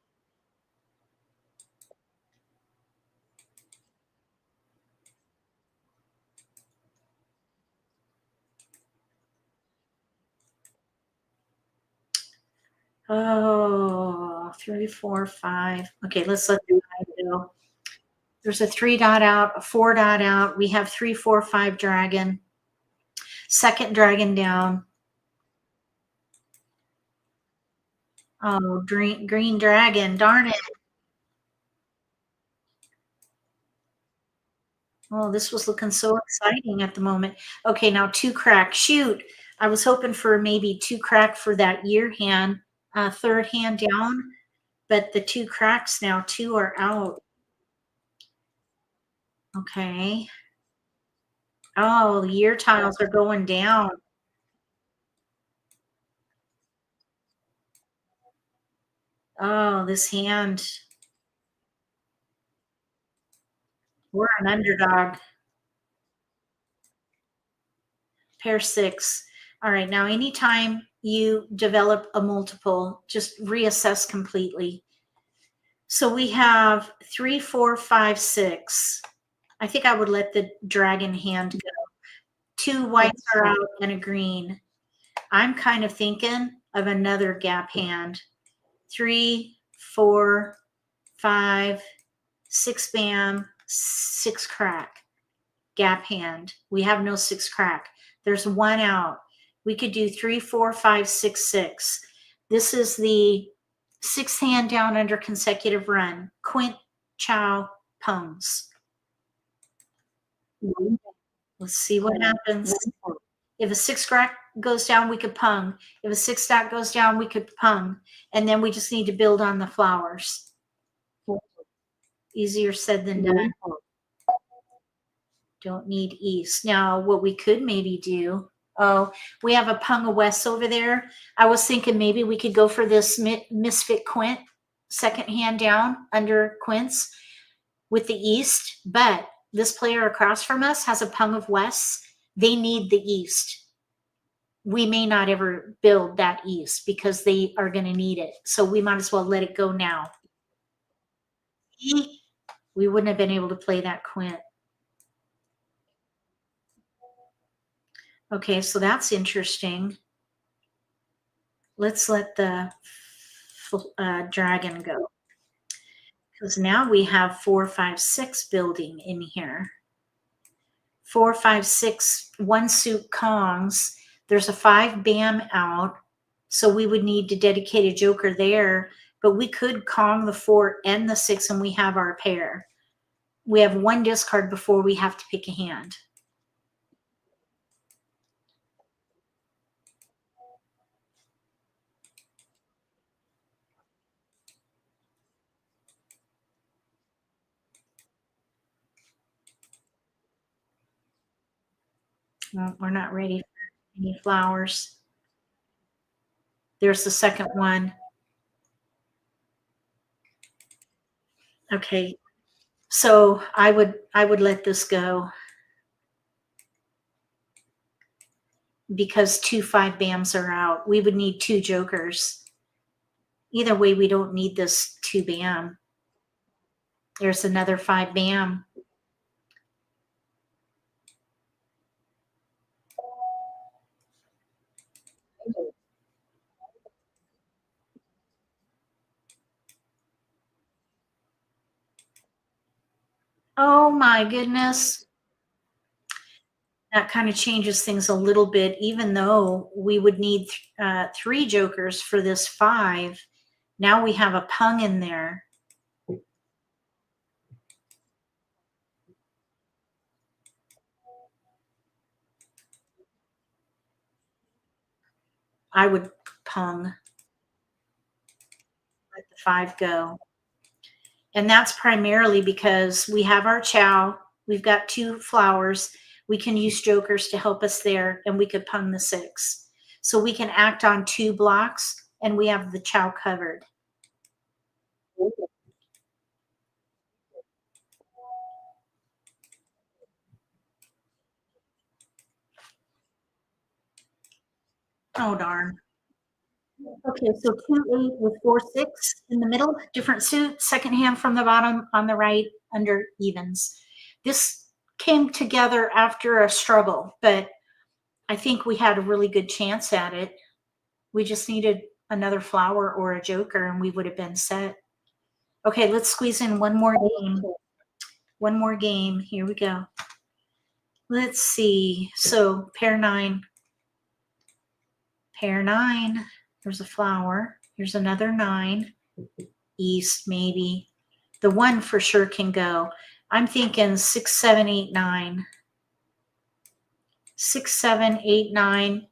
Oh, 3, 4, 5. Okay, let's let the 5 go. There's a 3 dot out, a 4 dot out. We have 3, 4, 5 dragon. Second dragon down. Oh, green dragon. Darn it. Oh, this was looking so exciting at the moment. Okay, now 2 crack. Shoot. I was hoping for maybe 2 crack for that year hand. Third hand down. but the 2 cracks now, 2 are out. Okay. Oh, the year tiles are going down. Oh, this hand. We're an underdog. Pair 6. All right, now anytime you develop a multiple, just reassess completely. So we have 3, 4, 5, 6. I think I would let the dragon hand go. 2 whites are out and a green. I'm kind of thinking of another gap hand. 3, 4, 5, 6 bam, 6 crack. Gap hand. We have no 6 crack. There's 1 out. We could do 3, 4, 5, 6, 6. This is the 6th hand down under consecutive run. Quint, chow, pungs. Let's see what happens. If a 6 crack goes down, we could pung. If a 6 stack goes down, we could pung. And then we just need to build on the flowers. Easier said than done. Don't need east. Now, what we could maybe do, oh, we have a Punga West over there. I was thinking maybe we could go for this Misfit Quint, 2nd hand down under Quints with the east, but this player across from us has a Pung of West. They need the east. We may not ever build that east because they are going to need it. So we might as well let it go now. We wouldn't have been able to play that Quint. Okay, so that's interesting. Let's let the dragon go. Because now we have 4, 5, 6 building in here. 4, 5, 6, 1 suit Kongs. There's a 5 bam out. So we would need to dedicate a joker there. But we could Kong the 4 and the 6 and we have our pair. We have 1 discard before we have to pick a hand. Well, we're not ready for any flowers. There's the 2nd one. Okay, so I would let this go because 2 5 bams are out. We would need 2 jokers. Either way, we don't need this 2 bam. There's another 5 bam. Oh my goodness. That kind of changes things a little bit, even though we would need 3 jokers for this 5. Now we have a pung in there. I would pung. Let the 5 go. And that's primarily because we have our chow. We've got 2 flowers. We can use jokers to help us there, and we could pung the 6. So we can act on 2 blocks, and we have the chow covered. Oh, darn. Okay, so 2 8 with 4 6 in the middle, different suit, 2nd hand from the bottom on the right under evens. This came together after a struggle, but I think we had a really good chance at it. We just needed another flower or a joker and we would have been set. Okay, let's squeeze in one more game. One more game. Here we go. Let's see. So pair 9. Pair 9. There's a flower. Here's another 9. East, maybe. The 1 for sure can go. I'm thinking 6, 7, 8, 9. 6, 7, 8, 9.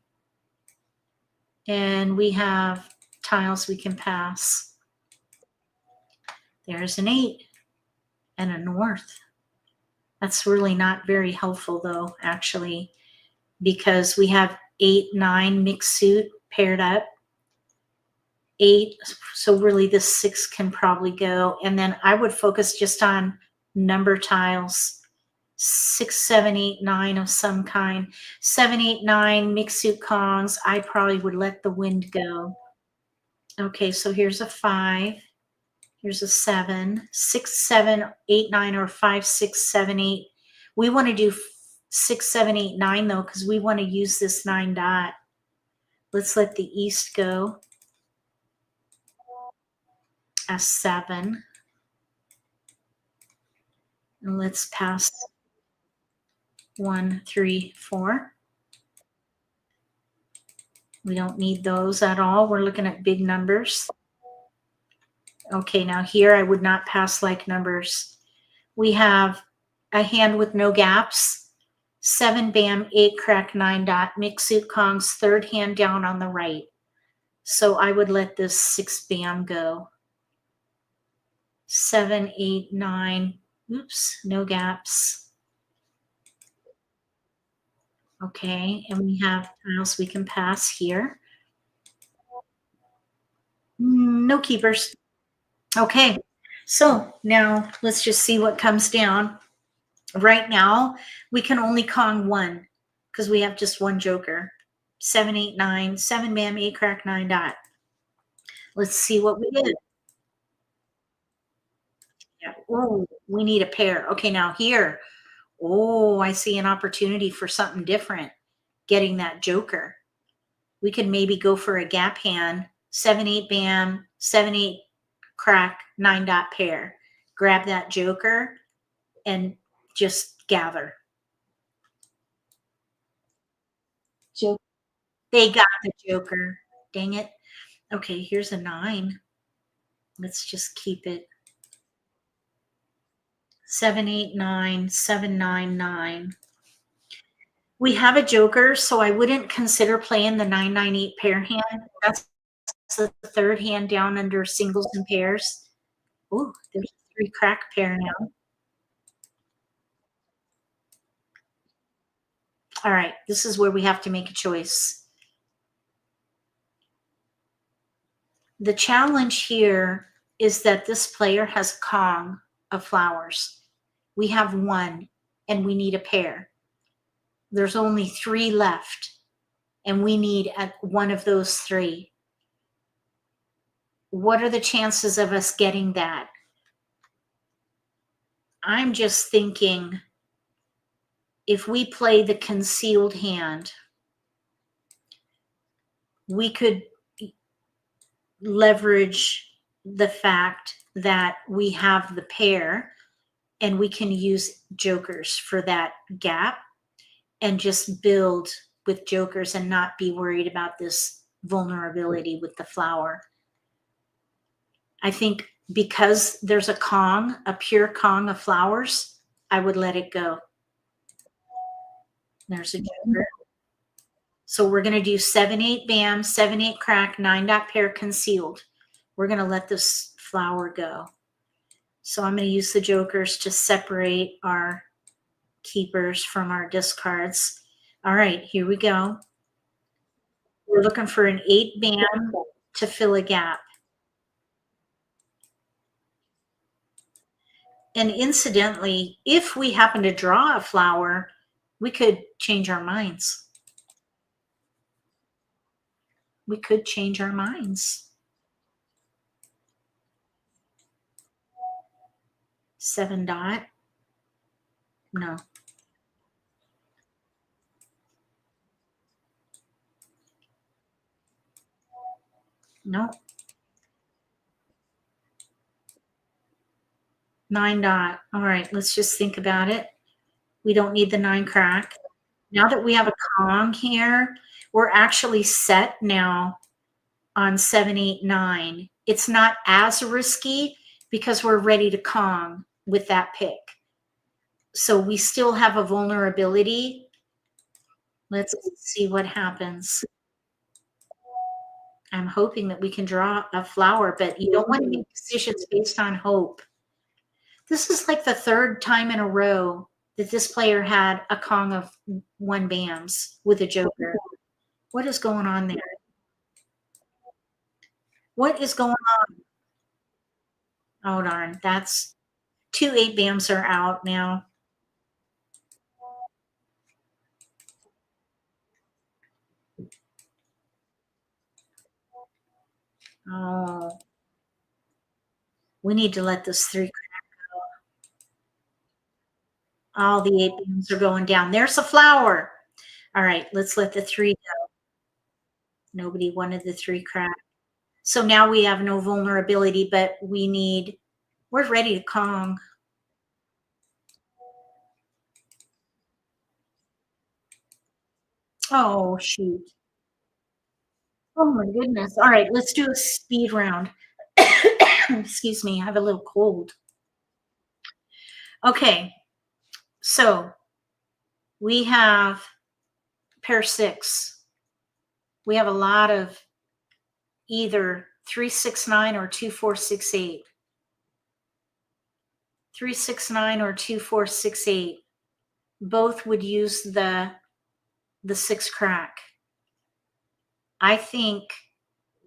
And we have tiles we can pass. There's an 8 and a north. That's really not very helpful though, actually, because we have 8, 9 mixed suit paired up. 8, so really this 6 can probably go. And then I would focus just on number tiles. 6, 7, 8, 9 of some kind. 7, 8, 9 mixed suit Kongs. I probably would let the wind go. Okay, so here's a 5. Here's a 7. 6, 7, 8, 9, or 5, 6, 7, 8. We want to do 6, 7, 8, 9 though, because we want to use this 9 dot. Let's let the east go. A 7. And let's pass 1, 3, 4. We don't need those at all. We're looking at big numbers. Okay, now here I would not pass like numbers. We have a hand with no gaps. 7 bam, 8 crack, 9 dot, mixed suit Kongs, third hand down on the right. So I would let this 6 bam go. 7, 8, 9. Oops, no gaps. Okay, and we have tiles we can pass here. No keepers. Okay, so now let's just see what comes down. Right now, we can only Kong 1 because we have just one joker. 7, 8, 9, 7 bam, 8 crack, 9 dot. Let's see what we did. Yeah. Oh, we need a pair. Okay, now here. Oh, I see an opportunity for something different. Getting that joker. We could maybe go for a gap hand. 7, 8 bam, 7, 8 crack, 9 dot pair. Grab that joker and just gather. Joker. They got the joker. Dang it. Okay, here's a 9. Let's just keep it. 7, 8, 9, 7, 9, 9. We have a joker, so I wouldn't consider playing the 9, 9, 8 pair hand. That's the third hand down under singles and pairs. Oh, there's a 3 crack pair now. All right, this is where we have to make a choice. The challenge here is that this player has Kong of flowers. We have 1 and we need a pair. There's only 3 left and we need one of those 3. What are the chances of us getting that? I'm just thinking if we play the concealed hand, we could leverage the fact that we have the pair and we can use jokers for that gap and just build with jokers and not be worried about this vulnerability with the flower. I think because there's a Kong, a pure Kong of flowers, I would let it go. There's a joker. So we're going to do 7, 8 bam, 7, 8 crack, 9 dot pair concealed. We're going to let this flower go. So I'm going to use the jokers to separate our keepers from our discards. All right, here we go. We're looking for an 8 bam to fill a gap. And incidentally, if we happen to draw a flower, we could change our minds. We could change our minds. 7 dot. No. No. 9 dot. All right, let's just think about it. We don't need the 9 crack. Now that we have a Kong here, we're actually set now on 7, 8, 9. It's not as risky because we're ready to Kong with that pick. So we still have a vulnerability. Let's see what happens. I'm hoping that we can draw a flower, but you don't want to make decisions based on hope. This is like the third time in a row that this player had a Kong of 1 bams with a joker. What is going on there? What is going on? Oh, darn. That's 2 8 bams are out now. Oh, we need to let this 3 crack go. All the 8 bams are going down. There's a flower. All right, let's let the 3 go. Nobody wanted the 3 crack. So now we have no vulnerability, but we're ready to Kong. Oh, shoot. Oh my goodness. All right, let's do a speed round. Excuse me, I have a little cold. Okay, so we have pair 6. We have a lot of either 369 or 2468. 369 or 2468. Both would use the 6 crack. I think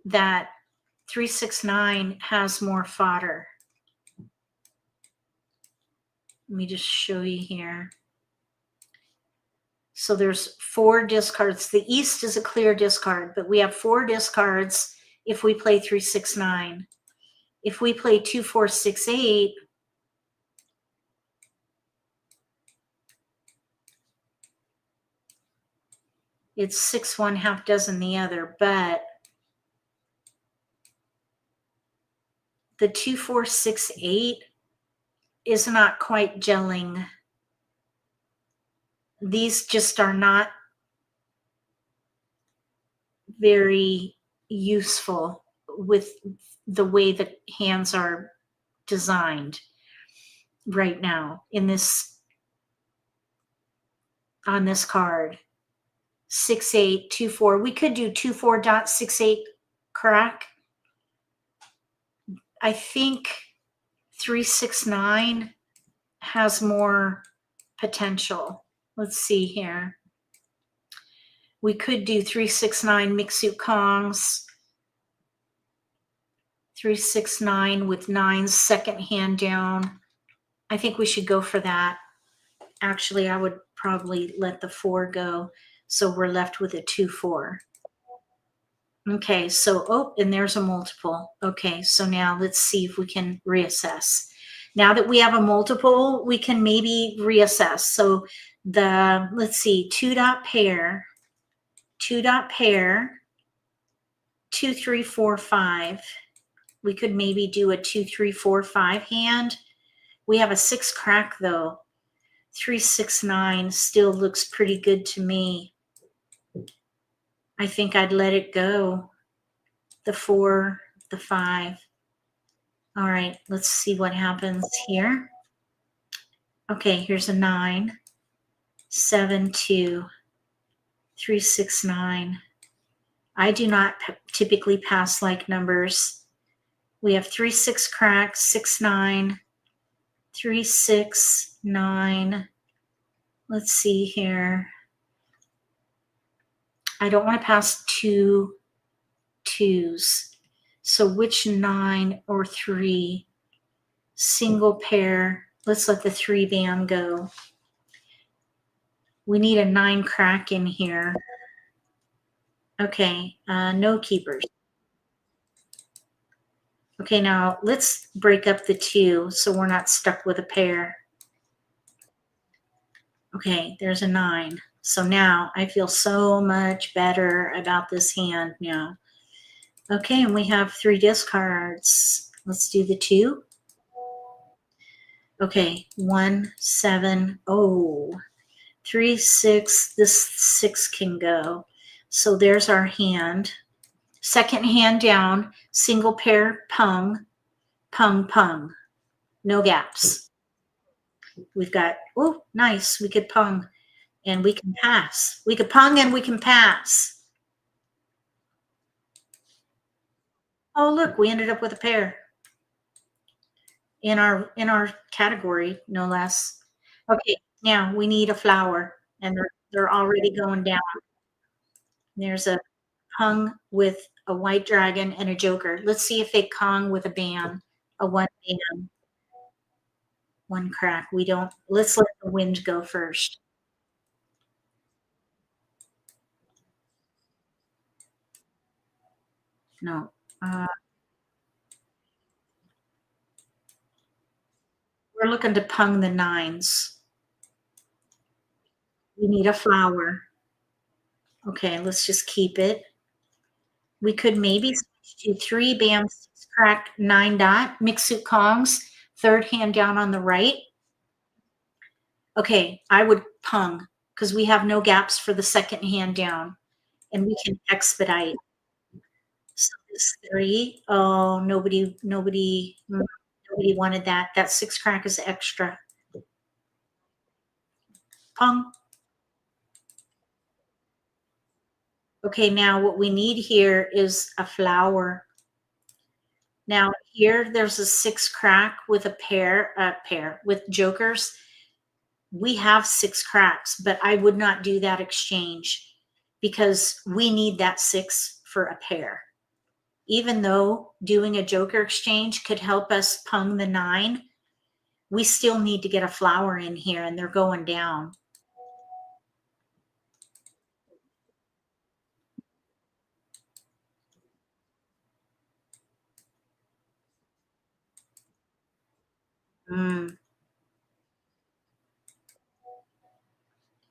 that 369 has more fodder. Let me just show you here. So there's 4 discards. The East is a clear discard, but we have 4 discards if we play 369. If we play 2468, it's 6 1, half dozen the other, but the 2468 is not quite gelling. These just are not very useful with the way the hands are designed right now in this, on this card. 6824. We could do 24.68 crack. I think 369 has more potential. Let's see here. We could do 369 Mixu Kongs. 369 with 9 second hand down. I think we should go for that. Actually, I would probably let the 4 go. So we're left with a 2-4. Okay, so, oh, and there's a multiple. Okay, so now let's see if we can reassess. Now that we have a multiple, we can maybe reassess. So let's see, 2 dot pair, 2 dot pair, 2 3 4 5. We could maybe do a 2 3 4 5 hand. We have a 6 crack though. 3 6 9 still looks pretty good to me. I think I'd let it go. The 4, the 5. All right, let's see what happens here. Okay, here's a 9, 7 2, 3 6 9. I do not typically pass like numbers. We have 3 6 crack, 6 9, 3 6 9. Let's see here. I don't want to pass 2 2s. So which 9 or 3? Single pair. Let's let the 3 bam go. We need a 9 crack in here. Okay, no keepers. Okay, now let's break up the 2 so we're not stuck with a pair. Okay, there's a 9. So now I feel so much better about this hand now. Okay, and we have 3 discards. Let's do the 2. Okay, 1 7. Oh, 3 6. This 6 can go. So there's our hand. Second hand down, single pair, pung, pung, pung. No gaps. We've got, oh, nice. We could pung and we can pass. We could pung and we can pass. Oh, look, we ended up with a pair in our category, no less. Okay, now we need a flower, and they're already going down. There's a hung with a white dragon and a joker. Let's see if they Kong with a band, a one band, one crack. We don't. Let's let the wind go first. No. We're looking to pung the nines. We need a flower. Okay, let's just keep it. We could maybe switch to three bam, six crack, nine dot, mix suit Kongs, third hand down on the right. Okay, I would pung because we have no gaps for the second hand down and we can expedite. So this three, oh, nobody wanted that. That six crack is extra. Pung. Okay, now what we need here is a flower. Now here, there's a six crack with a pair with jokers. We have six cracks, but I would not do that exchange because we need that six for a pair. Even though doing a joker exchange could help us pung the nine, we still need to get a flower in here and they're going down. Mm.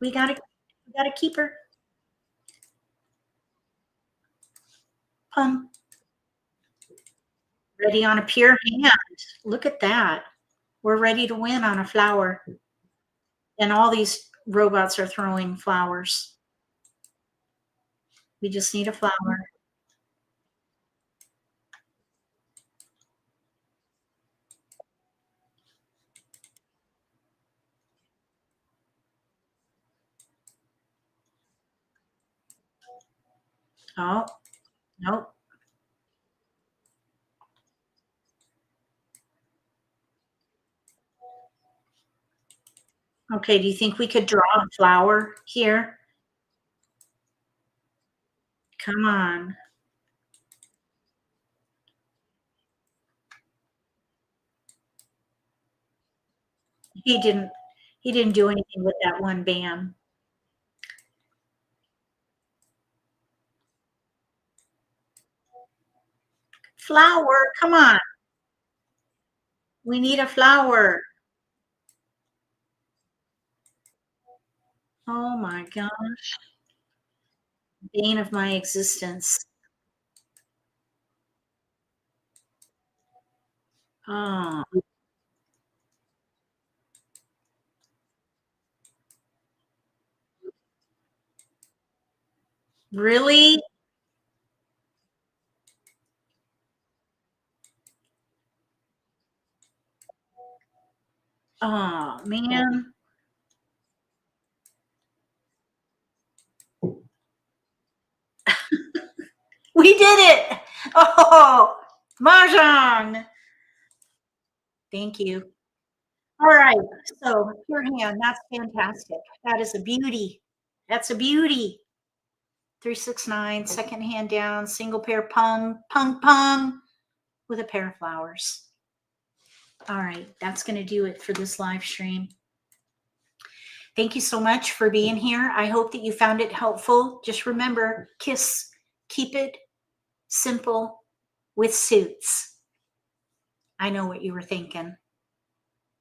We gotta keep her. Pung. Ready on a pure hand. Look at that. We're ready to win on a flower. And all these robots are throwing flowers. We just need a flower. Oh, nope. Okay, do you think we could draw a flower here? Come on. He didn't do anything with that one bam. Flower, come on. We need a flower. Oh my gosh. Bane of my existence. Oh, really? Oh man. We did it. Oh, Mahjong. Thank you. All right. So your hand, that's fantastic. That is a beauty. That's a beauty. 369, second hand down, single pair pung, pung, pung with a pair of flowers. All right. That's going to do it for this live stream. Thank you so much for being here. I hope that you found it helpful. Just remember, keep it simple with suits. I know what you were thinking.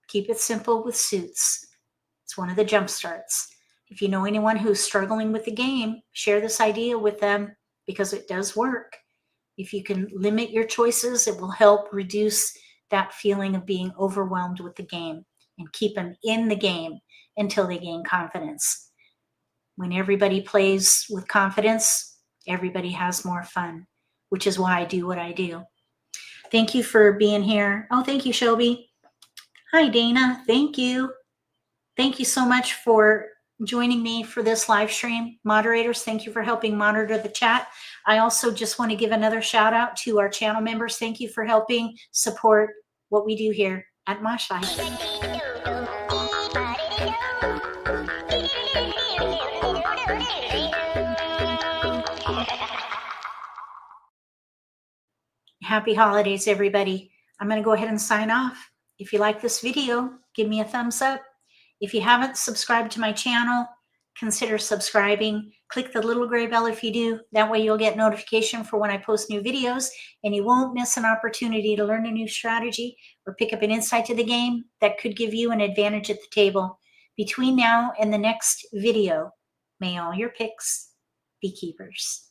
Keep it simple with suits. It's one of the jump starts. If you know anyone who's struggling with the game, share this idea with them because it does work. If you can limit your choices, it will help reduce that feeling of being overwhelmed with the game and keep them in the game until they gain confidence. When everybody plays with confidence, everybody has more fun, which is why I do what I do. Thank you for being here. Oh, thank you, Shelby. Hi, Dana. Thank you. Thank you so much for joining me for this live stream. Moderators, thank you for helping monitor the chat. I also just want to give another shout out to our channel members. Thank you for helping support what we do here at MAHJLIFE. Happy holidays, everybody. I'm going to go ahead and sign off. If you like this video, give me a thumbs up. If you haven't subscribed to my channel, consider subscribing. Click the little gray bell if you do. That way you'll get notification for when I post new videos, and you won't miss an opportunity to learn a new strategy or pick up an insight to the game that could give you an advantage at the table. Between now and the next video, may all your picks be keepers.